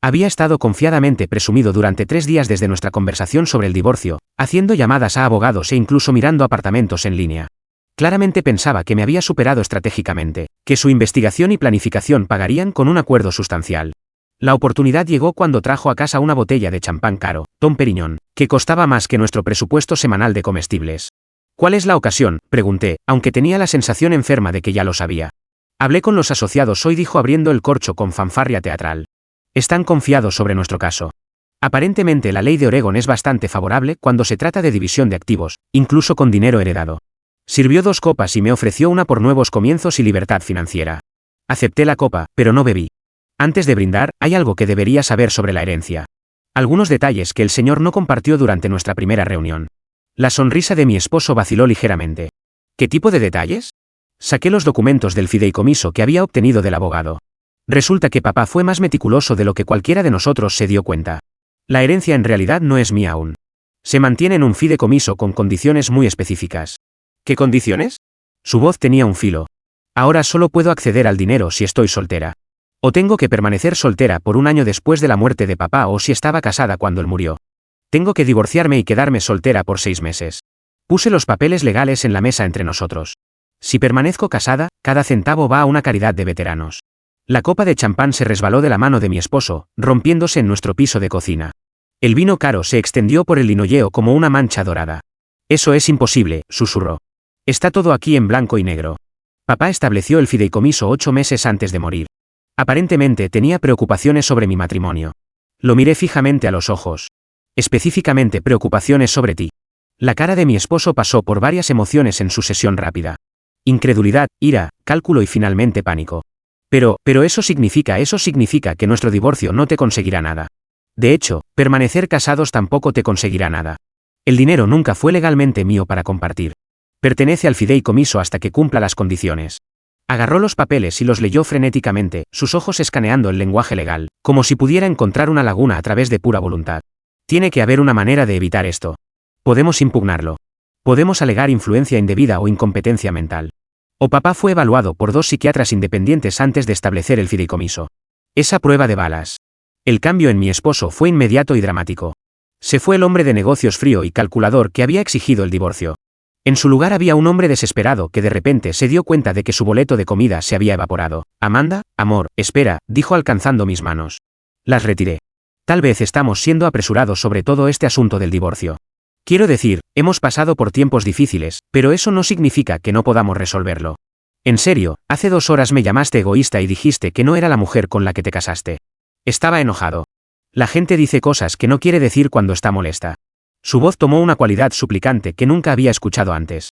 Había estado confiadamente presumido durante 3 días desde nuestra conversación sobre el divorcio, haciendo llamadas a abogados e incluso mirando apartamentos en línea. Claramente pensaba que me había superado estratégicamente, que su investigación y planificación pagarían con un acuerdo sustancial. La oportunidad llegó cuando trajo a casa una botella de champán caro, Dom Perignon, que costaba más que nuestro presupuesto semanal de comestibles. ¿Cuál es la ocasión?, pregunté, aunque tenía la sensación enferma de que ya lo sabía. Hablé con los asociados hoy, dijo abriendo el corcho con fanfarria teatral. Están confiados sobre nuestro caso. Aparentemente la ley de Oregon es bastante favorable cuando se trata de división de activos, incluso con dinero heredado. Sirvió 2 copas y me ofreció una por nuevos comienzos y libertad financiera. Acepté la copa, pero no bebí. Antes de brindar, hay algo que debería saber sobre la herencia. Algunos detalles que el señor no compartió durante nuestra primera reunión. La sonrisa de mi esposo vaciló ligeramente. ¿Qué tipo de detalles? Saqué los documentos del fideicomiso que había obtenido del abogado. Resulta que papá fue más meticuloso de lo que cualquiera de nosotros se dio cuenta. La herencia en realidad no es mía aún. Se mantiene en un fideicomiso con condiciones muy específicas. ¿Qué condiciones? Su voz tenía un filo. Ahora solo puedo acceder al dinero si estoy soltera. O tengo que permanecer soltera por un año después de la muerte de papá o si estaba casada cuando él murió. Tengo que divorciarme y quedarme soltera por 6 meses. Puse los papeles legales en la mesa entre nosotros. Si permanezco casada, cada centavo va a una caridad de veteranos. La copa de champán se resbaló de la mano de mi esposo, rompiéndose en nuestro piso de cocina. El vino caro se extendió por el linoyeo como una mancha dorada. Eso es imposible, susurró. Está todo aquí en blanco y negro. Papá estableció el fideicomiso 8 meses antes de morir. Aparentemente tenía preocupaciones sobre mi matrimonio. Lo miré fijamente a los ojos. Específicamente preocupaciones sobre ti. La cara de mi esposo pasó por varias emociones en sucesión rápida. Incredulidad, ira, cálculo y finalmente pánico. Pero eso significa que nuestro divorcio no te conseguirá nada. De hecho, permanecer casados tampoco te conseguirá nada. El dinero nunca fue legalmente mío para compartir. Pertenece al fideicomiso hasta que cumpla las condiciones. Agarró los papeles y los leyó frenéticamente, sus ojos escaneando el lenguaje legal, como si pudiera encontrar una laguna a través de pura voluntad. Tiene que haber una manera de evitar esto. Podemos impugnarlo. Podemos alegar influencia indebida o incompetencia mental. O papá fue evaluado por 2 psiquiatras independientes antes de establecer el fideicomiso. Esa prueba de balas. El cambio en mi esposo fue inmediato y dramático. Se fue el hombre de negocios frío y calculador que había exigido el divorcio. En su lugar había un hombre desesperado que de repente se dio cuenta de que su boleto de comida se había evaporado. Amanda, amor, espera, dijo alcanzando mis manos. Las retiré. Tal vez estamos siendo apresurados sobre todo este asunto del divorcio. Quiero decir, hemos pasado por tiempos difíciles, pero eso no significa que no podamos resolverlo. En serio, hace 2 horas me llamaste egoísta y dijiste que no era la mujer con la que te casaste. Estaba enojado. La gente dice cosas que no quiere decir cuando está molesta. Su voz tomó una cualidad suplicante que nunca había escuchado antes.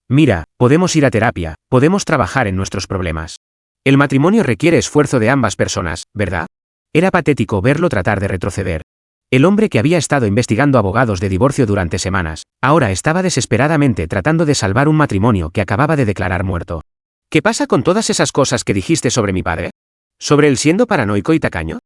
Mira, podemos ir a terapia, podemos trabajar en nuestros problemas. El matrimonio requiere esfuerzo de ambas personas, ¿verdad? Era patético verlo tratar de retroceder. El hombre que había estado investigando abogados de divorcio durante semanas, ahora estaba desesperadamente tratando de salvar un matrimonio que acababa de declarar muerto. ¿Qué pasa con todas esas cosas que dijiste sobre mi padre? ¿Sobre él siendo paranoico y tacaño?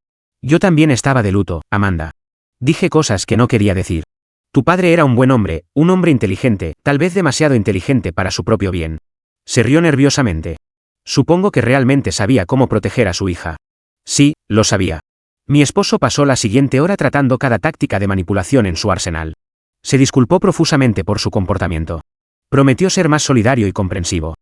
Yo también estaba de luto, Amanda. Dije cosas que no quería decir. Tu padre era un buen hombre, un hombre inteligente, tal vez demasiado inteligente para su propio bien. Se rió nerviosamente. Supongo que realmente sabía cómo proteger a su hija. Sí, lo sabía. Mi esposo pasó la siguiente hora tratando cada táctica de manipulación en su arsenal. Se disculpó profusamente por su comportamiento. Prometió ser más solidario y comprensivo.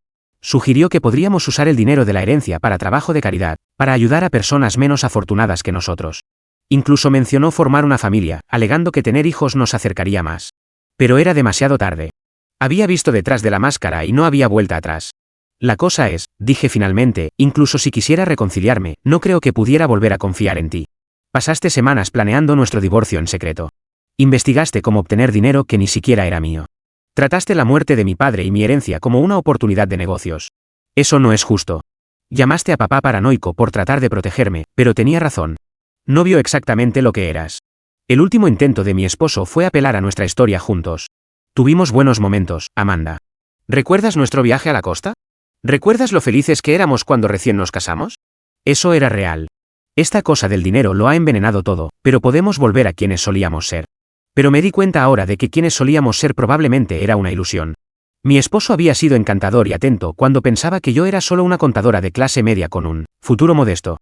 Sugirió que podríamos usar el dinero de la herencia para trabajo de caridad, para ayudar a personas menos afortunadas que nosotros. Incluso mencionó formar una familia, alegando que tener hijos nos acercaría más. Pero era demasiado tarde. Había visto detrás de la máscara y no había vuelta atrás. La cosa es, dije finalmente, incluso si quisiera reconciliarme, no creo que pudiera volver a confiar en ti. Pasaste semanas planeando nuestro divorcio en secreto. Investigaste cómo obtener dinero que ni siquiera era mío. Trataste la muerte de mi padre y mi herencia como una oportunidad de negocios. Eso no es justo. Llamaste a papá paranoico por tratar de protegerme, pero tenía razón. No vio exactamente lo que eras. El último intento de mi esposo fue apelar a nuestra historia juntos. Tuvimos buenos momentos, Amanda. ¿Recuerdas nuestro viaje a la costa? ¿Recuerdas lo felices que éramos cuando recién nos casamos? Eso era real. Esta cosa del dinero lo ha envenenado todo, pero podemos volver a quienes solíamos ser. Pero me di cuenta ahora de que quienes solíamos ser probablemente era una ilusión. Mi esposo había sido encantador y atento cuando pensaba que yo era solo una contadora de clase media con un futuro modesto.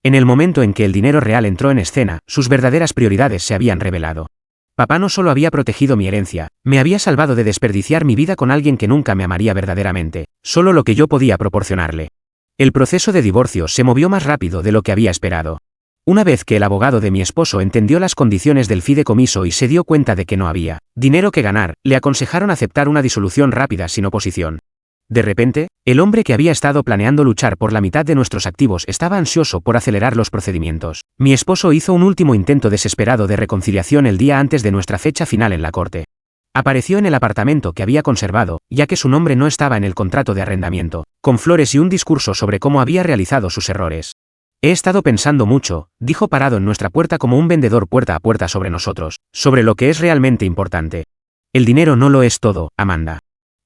En el momento en que el dinero real entró en escena, sus verdaderas prioridades se habían revelado. Papá no solo había protegido mi herencia, me había salvado de desperdiciar mi vida con alguien que nunca me amaría verdaderamente, solo lo que yo podía proporcionarle. El proceso de divorcio se movió más rápido de lo que había esperado. Una vez que el abogado de mi esposo entendió las condiciones del fideicomiso y se dio cuenta de que no había dinero que ganar, le aconsejaron aceptar una disolución rápida sin oposición. De repente, el hombre que había estado planeando luchar por la mitad de nuestros activos estaba ansioso por acelerar los procedimientos. Mi esposo hizo un último intento desesperado de reconciliación el día antes de nuestra fecha final en la corte. Apareció en el apartamento que había conservado, ya que su nombre no estaba en el contrato de arrendamiento, con flores y un discurso sobre cómo había realizado sus errores. He estado pensando mucho, dijo parado en nuestra puerta como un vendedor puerta a puerta sobre nosotros, sobre lo que es realmente importante. El dinero no lo es todo, Amanda.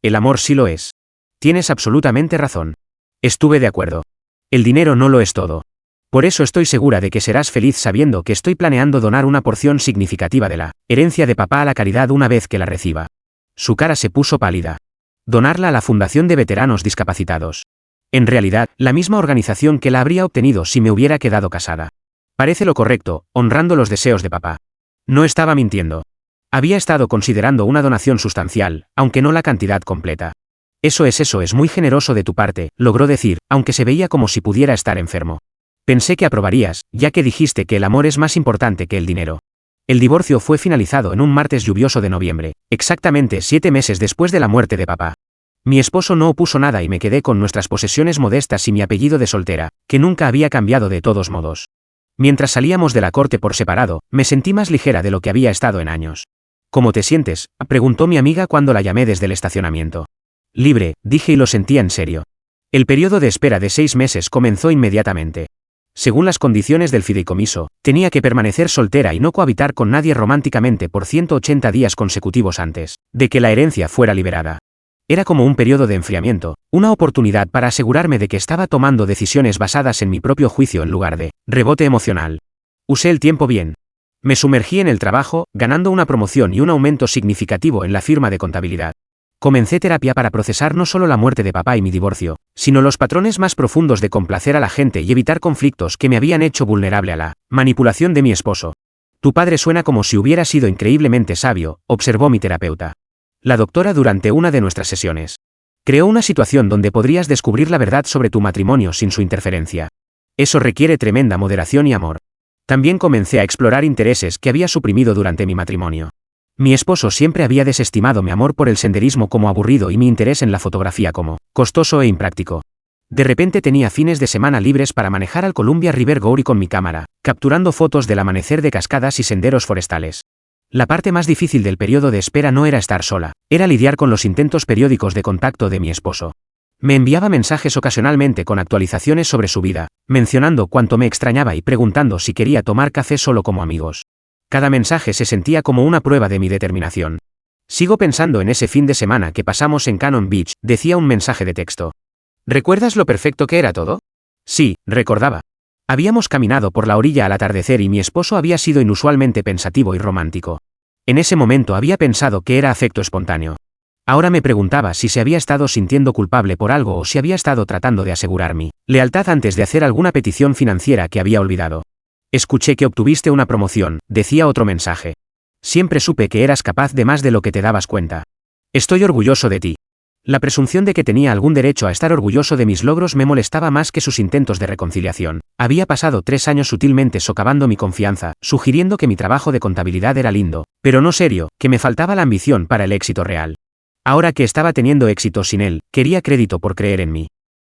El amor sí lo es. Tienes absolutamente razón. Estuve de acuerdo. El dinero no lo es todo. Por eso estoy segura de que serás feliz sabiendo que estoy planeando donar una porción significativa de la herencia de papá a la caridad una vez que la reciba. Su cara se puso pálida. Donarla a la Fundación de Veteranos Discapacitados. En realidad, la misma organización que la habría obtenido si me hubiera quedado casada. Parece lo correcto, honrando los deseos de papá. No estaba mintiendo. Había estado considerando una donación sustancial, aunque no la cantidad completa. Eso es muy generoso de tu parte, logró decir, aunque se veía como si pudiera estar enfermo. Pensé que aprobarías, ya que dijiste que el amor es más importante que el dinero. El divorcio fue finalizado en un martes lluvioso de noviembre, exactamente 7 meses después de la muerte de papá. Mi esposo no opuso nada y me quedé con nuestras posesiones modestas y mi apellido de soltera, que nunca había cambiado de todos modos. Mientras salíamos de la corte por separado, me sentí más ligera de lo que había estado en años. ¿Cómo te sientes?, preguntó mi amiga cuando la llamé desde el estacionamiento. Libre, dije y lo sentía en serio. El periodo de espera de 6 meses comenzó inmediatamente. Según las condiciones del fideicomiso, tenía que permanecer soltera y no cohabitar con nadie románticamente por 180 días consecutivos antes de que la herencia fuera liberada. Era como un periodo de enfriamiento, una oportunidad para asegurarme de que estaba tomando decisiones basadas en mi propio juicio en lugar de rebote emocional. Usé el tiempo bien. Me sumergí en el trabajo, ganando una promoción y un aumento significativo en la firma de contabilidad. Comencé terapia para procesar no solo la muerte de papá y mi divorcio, sino los patrones más profundos de complacer a la gente y evitar conflictos que me habían hecho vulnerable a la manipulación de mi esposo. Tu padre suena como si hubiera sido increíblemente sabio, observó mi terapeuta. La doctora durante una de nuestras sesiones. Creó una situación donde podrías descubrir la verdad sobre tu matrimonio sin su interferencia. Eso requiere tremenda moderación y amor. También comencé a explorar intereses que había suprimido durante mi matrimonio. Mi esposo siempre había desestimado mi amor por el senderismo como aburrido y mi interés en la fotografía como costoso e impráctico. De repente tenía fines de semana libres para manejar al Columbia River Gorey con mi cámara, capturando fotos del amanecer de cascadas y senderos forestales. La parte más difícil del periodo de espera no era estar sola, era lidiar con los intentos periódicos de contacto de mi esposo. Me enviaba mensajes ocasionalmente con actualizaciones sobre su vida, mencionando cuánto me extrañaba y preguntando si quería tomar café solo como amigos. Cada mensaje se sentía como una prueba de mi determinación. Sigo pensando en ese fin de semana que pasamos en Cannon Beach, decía un mensaje de texto. ¿Recuerdas lo perfecto que era todo? Sí, recordaba. Habíamos caminado por la orilla al atardecer y mi esposo había sido inusualmente pensativo y romántico. En ese momento había pensado que era afecto espontáneo. Ahora me preguntaba si se había estado sintiendo culpable por algo o si había estado tratando de asegurar mi lealtad antes de hacer alguna petición financiera que había olvidado. Escuché que obtuviste una promoción, decía otro mensaje. Siempre supe que eras capaz de más de lo que te dabas cuenta. Estoy orgulloso de ti. La presunción de que tenía algún derecho a estar orgulloso de mis logros me molestaba más que sus intentos de reconciliación. Había pasado 3 años sutilmente socavando mi confianza, sugiriendo que mi trabajo de contabilidad era lindo, pero no serio, que me faltaba la ambición para el éxito real. Ahora que estaba teniendo éxito sin él, quería crédito por creer en mí.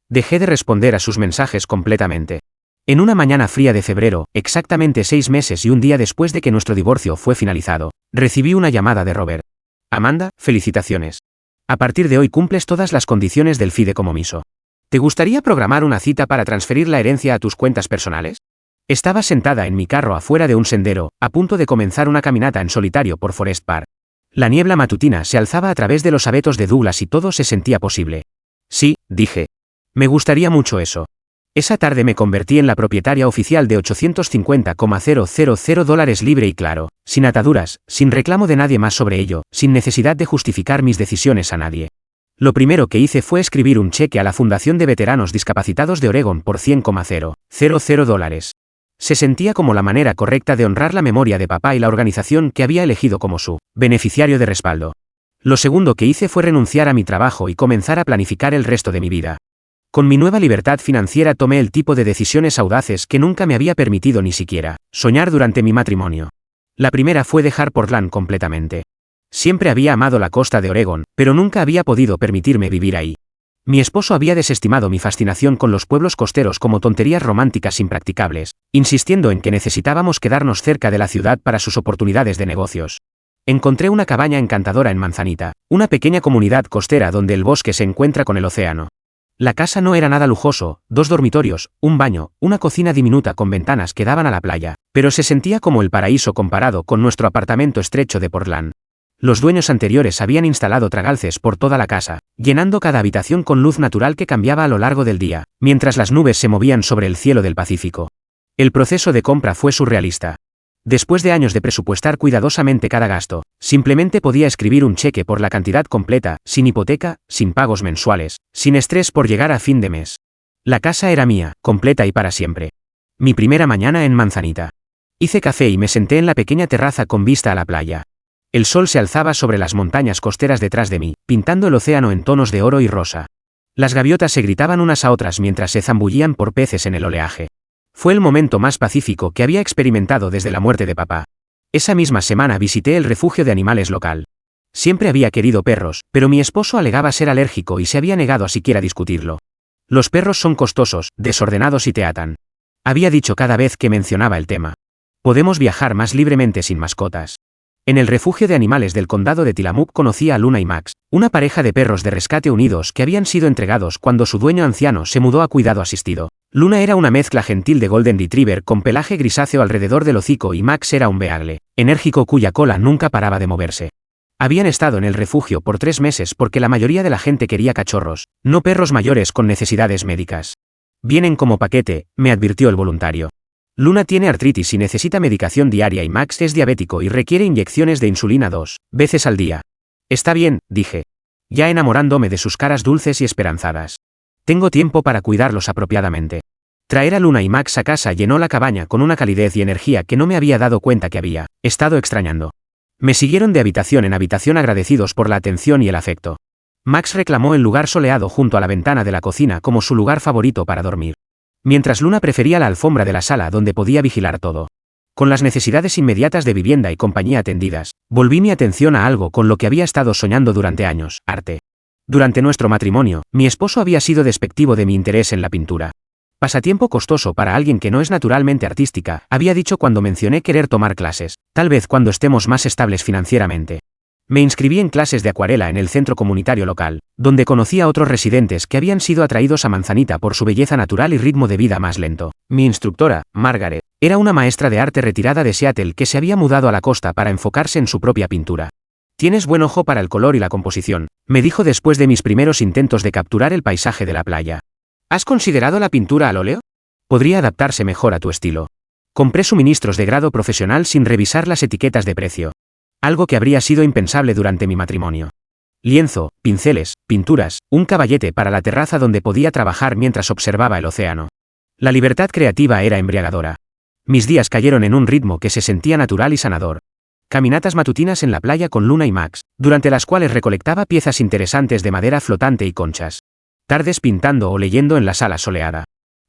Dejé de responder a sus mensajes completamente. En una mañana fría de febrero, exactamente 6 meses y un día después de que nuestro divorcio fue finalizado, recibí una llamada de Robert. Amanda, felicitaciones. A partir de hoy cumples todas las condiciones del fideicomiso. ¿Te gustaría programar una cita para transferir la herencia a tus cuentas personales? Estaba sentada en mi carro afuera de un sendero, a punto de comenzar una caminata en solitario por Forest Park. La niebla matutina se alzaba a través de los abetos de Douglas y todo se sentía posible. Sí, dije. Me gustaría mucho eso. Esa tarde me convertí en la propietaria oficial de $850,000 libre y claro, sin ataduras, sin reclamo de nadie más sobre ello, sin necesidad de justificar mis decisiones a nadie. Lo primero que hice fue escribir un cheque a la Fundación de Veteranos Discapacitados de Oregon por $100,000. Se sentía como la manera correcta de honrar la memoria de papá y la organización que había elegido como su beneficiario de respaldo. Lo segundo que hice fue renunciar a mi trabajo y comenzar a planificar el resto de mi vida. Con mi nueva libertad financiera tomé el tipo de decisiones audaces que nunca me había permitido ni siquiera soñar durante mi matrimonio. La primera fue dejar Portland completamente. Siempre había amado la costa de Oregón, pero nunca había podido permitirme vivir ahí. Mi esposo había desestimado mi fascinación con los pueblos costeros como tonterías románticas impracticables, insistiendo en que necesitábamos quedarnos cerca de la ciudad para sus oportunidades de negocios. Encontré una cabaña encantadora en Manzanita, una pequeña comunidad costera donde el bosque se encuentra con el océano. La casa no era nada lujoso, 2 dormitorios, un baño, una cocina diminuta con ventanas que daban a la playa, pero se sentía como el paraíso comparado con nuestro apartamento estrecho de Portland. Los dueños anteriores habían instalado tragalces por toda la casa, llenando cada habitación con luz natural que cambiaba a lo largo del día, mientras las nubes se movían sobre el cielo del Pacífico. El proceso de compra fue surrealista. Después de años de presupuestar cuidadosamente cada gasto, simplemente podía escribir un cheque por la cantidad completa, sin hipoteca, sin pagos mensuales, sin estrés por llegar a fin de mes. La casa era mía, completa y para siempre. Mi primera mañana en Manzanita. Hice café y me senté en la pequeña terraza con vista a la playa. El sol se alzaba sobre las montañas costeras detrás de mí, pintando el océano en tonos de oro y rosa. Las gaviotas se gritaban unas a otras mientras se zambullían por peces en el oleaje. Fue el momento más pacífico que había experimentado desde la muerte de papá. Esa misma semana visité el refugio de animales local. Siempre había querido perros, pero mi esposo alegaba ser alérgico y se había negado a siquiera discutirlo. Los perros son costosos, desordenados y te atan. Había dicho cada vez que mencionaba el tema. Podemos viajar más libremente sin mascotas. En el refugio de animales del condado de Tillamook conocí a Luna y Max, una pareja de perros de rescate unidos que habían sido entregados cuando su dueño anciano se mudó a cuidado asistido. Luna era una mezcla gentil de Golden Retriever con pelaje grisáceo alrededor del hocico y Max era un beagle, enérgico cuya cola nunca paraba de moverse. Habían estado en el refugio por 3 meses porque la mayoría de la gente quería cachorros, no perros mayores con necesidades médicas. Vienen como paquete, me advirtió el voluntario. Luna tiene artritis y necesita medicación diaria y Max es diabético y requiere inyecciones de insulina 2 veces al día. Está bien, dije. Ya enamorándome de sus caras dulces y esperanzadas. Tengo tiempo para cuidarlos apropiadamente. Traer a Luna y Max a casa llenó la cabaña con una calidez y energía que no me había dado cuenta que había estado extrañando. Me siguieron de habitación en habitación agradecidos por la atención y el afecto. Max reclamó el lugar soleado junto a la ventana de la cocina como su lugar favorito para dormir. Mientras Luna prefería la alfombra de la sala donde podía vigilar todo. Con las necesidades inmediatas de vivienda y compañía atendidas, volví mi atención a algo con lo que había estado soñando durante años, arte. Durante nuestro matrimonio, mi esposo había sido despectivo de mi interés en la pintura. Pasatiempo costoso para alguien que no es naturalmente artística, había dicho cuando mencioné querer tomar clases, tal vez cuando estemos más estables financieramente. Me inscribí en clases de acuarela en el centro comunitario local, donde conocí a otros residentes que habían sido atraídos a Manzanita por su belleza natural y ritmo de vida más lento. Mi instructora, Margaret, era una maestra de arte retirada de Seattle que se había mudado a la costa para enfocarse en su propia pintura. Tienes buen ojo para el color y la composición, me dijo después de mis primeros intentos de capturar el paisaje de la playa. ¿Has considerado la pintura al óleo? Podría adaptarse mejor a tu estilo. Compré suministros de grado profesional sin revisar las etiquetas de precio. Algo que habría sido impensable durante mi matrimonio. Lienzo, pinceles, pinturas, un caballete para la terraza donde podía trabajar mientras observaba el océano. La libertad creativa era embriagadora. Mis días cayeron en un ritmo que se sentía natural y sanador. Caminatas matutinas en la playa con Luna y Max, durante las cuales recolectaba piezas interesantes de madera flotante y conchas. Tardes pintando o leyendo en la sala soleada.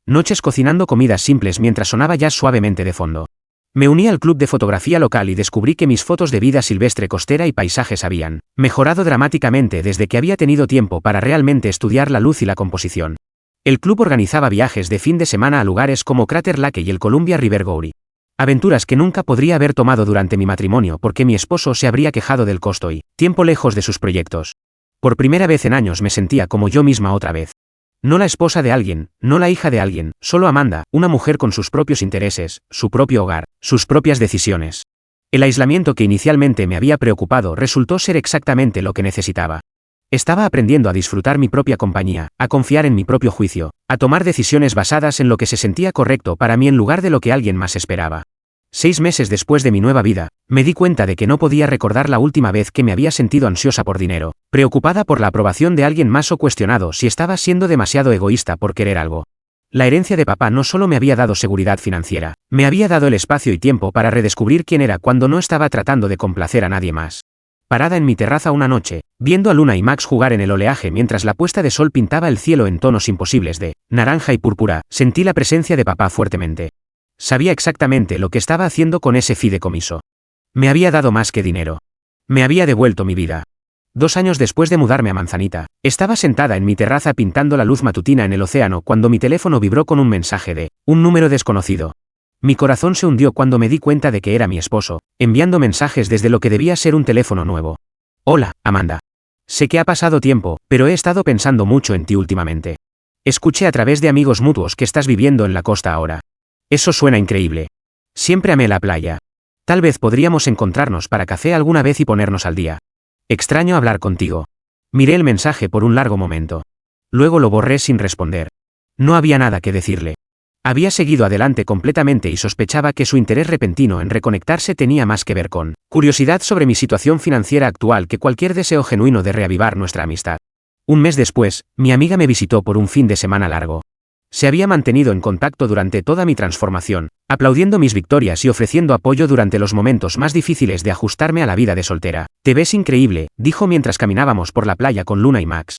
Noches cocinando comidas simples mientras sonaba jazz suavemente de fondo. Me uní al club de fotografía local y descubrí que mis fotos de vida silvestre costera y paisajes habían mejorado dramáticamente desde que había tenido tiempo para realmente estudiar la luz y la composición. El club organizaba viajes de fin de semana a lugares como Crater Lake y el Columbia River Gorge. Aventuras que nunca podría haber tomado durante mi matrimonio porque mi esposo se habría quejado del costo y tiempo lejos de sus proyectos. Por primera vez en años me sentía como yo misma otra vez. No la esposa de alguien, no la hija de alguien, solo Amanda, una mujer con sus propios intereses, su propio hogar, sus propias decisiones. El aislamiento que inicialmente me había preocupado resultó ser exactamente lo que necesitaba. Estaba aprendiendo a disfrutar mi propia compañía, a confiar en mi propio juicio, a tomar decisiones basadas en lo que se sentía correcto para mí en lugar de lo que alguien más esperaba. 6 meses después de mi nueva vida, me di cuenta de que no podía recordar la última vez que me había sentido ansiosa por dinero, preocupada por la aprobación de alguien más o cuestionado si estaba siendo demasiado egoísta por querer algo. La herencia de papá no solo me había dado seguridad financiera, me había dado el espacio y tiempo para redescubrir quién era cuando no estaba tratando de complacer a nadie más. Parada en mi terraza una noche, viendo a Luna y Max jugar en el oleaje mientras la puesta de sol pintaba el cielo en tonos imposibles de naranja y púrpura, sentí la presencia de papá fuertemente. Sabía exactamente lo que estaba haciendo con ese fideicomiso. Me había dado más que dinero. Me había devuelto mi vida. 2 años después de mudarme a Manzanita, estaba sentada en mi terraza pintando la luz matutina en el océano cuando mi teléfono vibró con un mensaje de un número desconocido. Mi corazón se hundió cuando me di cuenta de que era mi esposo, enviando mensajes desde lo que debía ser un teléfono nuevo. Hola, Amanda. Sé que ha pasado tiempo, pero he estado pensando mucho en ti últimamente. Escuché a través de amigos mutuos que estás viviendo en la costa ahora. Eso suena increíble. Siempre amé la playa. Tal vez podríamos encontrarnos para café alguna vez y ponernos al día. Extraño hablar contigo. Miré el mensaje por un largo momento. Luego lo borré sin responder. No había nada que decirle. Había seguido adelante completamente y sospechaba que su interés repentino en reconectarse tenía más que ver con curiosidad sobre mi situación financiera actual que cualquier deseo genuino de reavivar nuestra amistad. Un mes después, mi amiga me visitó por un fin de semana largo. Se había mantenido en contacto durante toda mi transformación, aplaudiendo mis victorias y ofreciendo apoyo durante los momentos más difíciles de ajustarme a la vida de soltera. Te ves increíble, dijo mientras caminábamos por la playa con Luna y Max.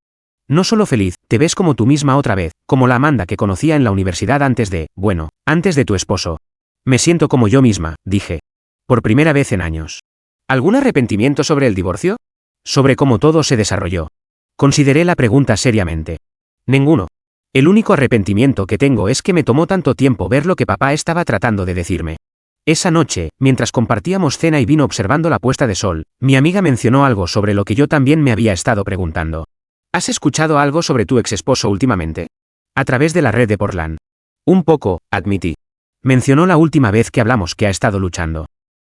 No solo feliz, te ves como tú misma otra vez, como la Amanda que conocía en la universidad antes de tu esposo. Me siento como yo misma, dije. Por primera vez en años. ¿Algún arrepentimiento sobre el divorcio? Sobre cómo todo se desarrolló. Consideré la pregunta seriamente. Ninguno. El único arrepentimiento que tengo es que me tomó tanto tiempo ver lo que papá estaba tratando de decirme. Esa noche, mientras compartíamos cena y vino observando la puesta de sol, mi amiga mencionó algo sobre lo que yo también me había estado preguntando. ¿Has escuchado algo sobre tu exesposo últimamente? A través de la red de Portland. Un poco, admití. Mencionó la última vez que hablamos que ha estado luchando.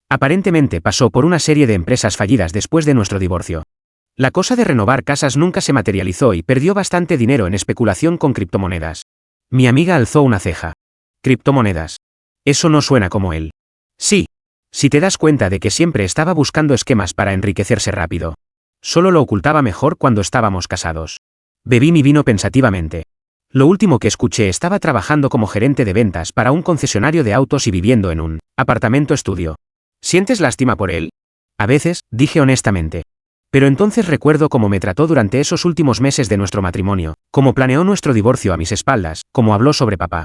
Aparentemente pasó por una serie de empresas fallidas después de nuestro divorcio. La cosa de renovar casas nunca se materializó y perdió bastante dinero en especulación con criptomonedas. Mi amiga alzó una ceja. ¿Criptomonedas? Eso no suena como él. Sí. Si te das cuenta de que siempre estaba buscando esquemas para enriquecerse rápido. Solo lo ocultaba mejor cuando estábamos casados. Bebí mi vino pensativamente. Lo último que escuché estaba trabajando como gerente de ventas para un concesionario de autos y viviendo en un apartamento estudio. ¿Sientes lástima por él? A veces, dije honestamente. Pero entonces recuerdo cómo me trató durante esos últimos meses de nuestro matrimonio, cómo planeó nuestro divorcio a mis espaldas, cómo habló sobre papá.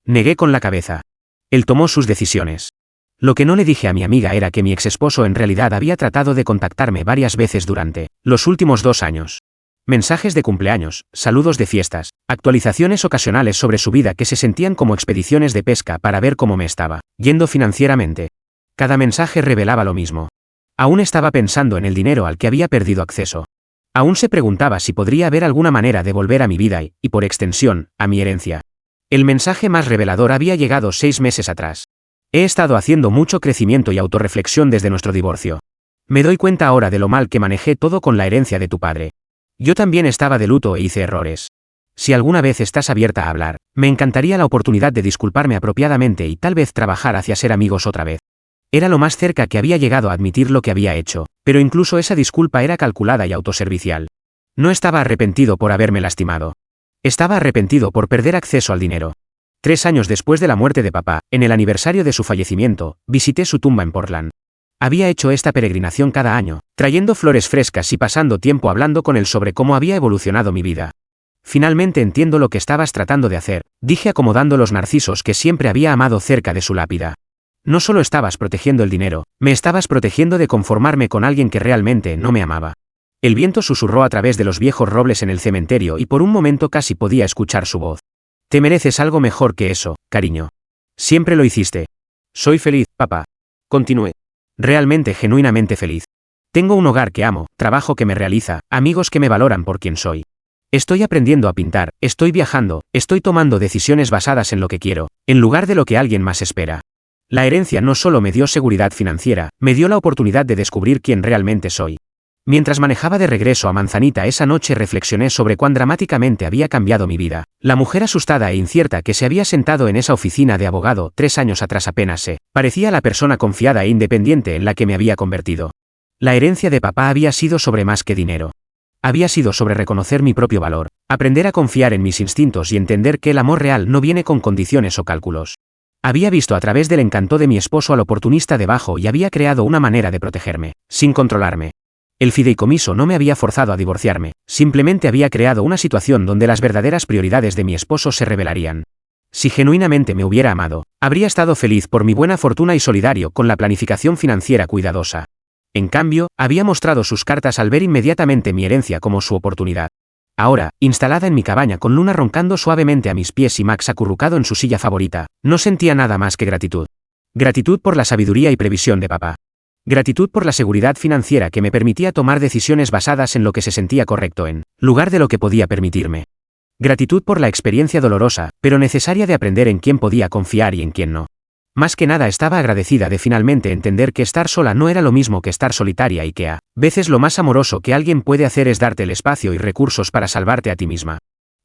Negué con la cabeza. Él tomó sus decisiones. Lo que no le dije a mi amiga era que mi exesposo en realidad había tratado de contactarme varias veces durante los últimos 2 años. Mensajes de cumpleaños, saludos de fiestas, actualizaciones ocasionales sobre su vida que se sentían como expediciones de pesca para ver cómo me estaba yendo financieramente. Cada mensaje revelaba lo mismo. Aún estaba pensando en el dinero al que había perdido acceso. Aún se preguntaba si podría haber alguna manera de volver a mi vida y, por extensión, a mi herencia. El mensaje más revelador había llegado 6 meses atrás. He estado haciendo mucho crecimiento y autorreflexión desde nuestro divorcio. Me doy cuenta ahora de lo mal que manejé todo con la herencia de tu padre. Yo también estaba de luto e hice errores. Si alguna vez estás abierta a hablar, me encantaría la oportunidad de disculparme apropiadamente y tal vez trabajar hacia ser amigos otra vez. Era lo más cerca que había llegado a admitir lo que había hecho, pero incluso esa disculpa era calculada y autoservicial. No estaba arrepentido por haberme lastimado. Estaba arrepentido por perder acceso al dinero. 3 años después de la muerte de papá, en el aniversario de su fallecimiento, visité su tumba en Portland. Había hecho esta peregrinación cada año, trayendo flores frescas y pasando tiempo hablando con él sobre cómo había evolucionado mi vida. Finalmente entiendo lo que estabas tratando de hacer, dije acomodando los narcisos que siempre había amado cerca de su lápida. No solo estabas protegiendo el dinero, me estabas protegiendo de conformarme con alguien que realmente no me amaba. El viento susurró a través de los viejos robles en el cementerio y por un momento casi podía escuchar su voz. Te mereces algo mejor que eso, cariño. Siempre lo hiciste. Soy feliz, papá. Continué. Realmente genuinamente feliz. Tengo un hogar que amo, trabajo que me realiza, amigos que me valoran por quien soy. Estoy aprendiendo a pintar, estoy viajando, estoy tomando decisiones basadas en lo que quiero, en lugar de lo que alguien más espera. La herencia no solo me dio seguridad financiera, me dio la oportunidad de descubrir quién realmente soy. Mientras manejaba de regreso a Manzanita esa noche reflexioné sobre cuán dramáticamente había cambiado mi vida. La mujer asustada e incierta que se había sentado en esa oficina de abogado 3 años atrás apenas parecía la persona confiada e independiente en la que me había convertido. La herencia de papá había sido sobre más que dinero. Había sido sobre reconocer mi propio valor, aprender a confiar en mis instintos y entender que el amor real no viene con condiciones o cálculos. Había visto a través del encanto de mi esposo al oportunista debajo y había creado una manera de protegerme, sin controlarme. El fideicomiso no me había forzado a divorciarme, simplemente había creado una situación donde las verdaderas prioridades de mi esposo se revelarían. Si genuinamente me hubiera amado, habría estado feliz por mi buena fortuna y solidario con la planificación financiera cuidadosa. En cambio, había mostrado sus cartas al ver inmediatamente mi herencia como su oportunidad. Ahora, instalada en mi cabaña con Luna roncando suavemente a mis pies y Max acurrucado en su silla favorita, no sentía nada más que gratitud. Gratitud por la sabiduría y previsión de papá. Gratitud por la seguridad financiera que me permitía tomar decisiones basadas en lo que se sentía correcto en lugar de lo que podía permitirme. Gratitud por la experiencia dolorosa, pero necesaria de aprender en quién podía confiar y en quién no. Más que nada estaba agradecida de finalmente entender que estar sola no era lo mismo que estar solitaria y que a veces lo más amoroso que alguien puede hacer es darte el espacio y recursos para salvarte a ti misma.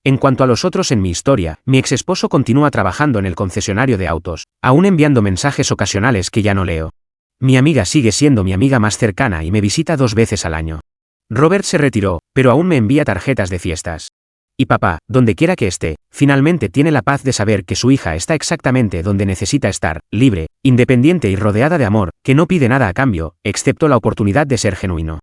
En cuanto a los otros en mi historia, mi ex esposo continúa trabajando en el concesionario de autos, aún enviando mensajes ocasionales que ya no leo. Mi amiga sigue siendo mi amiga más cercana y me visita 2 veces al año. Robert se retiró, pero aún me envía tarjetas de fiestas. Y papá, donde quiera que esté, finalmente tiene la paz de saber que su hija está exactamente donde necesita estar, libre, independiente y rodeada de amor, que no pide nada a cambio, excepto la oportunidad de ser genuino.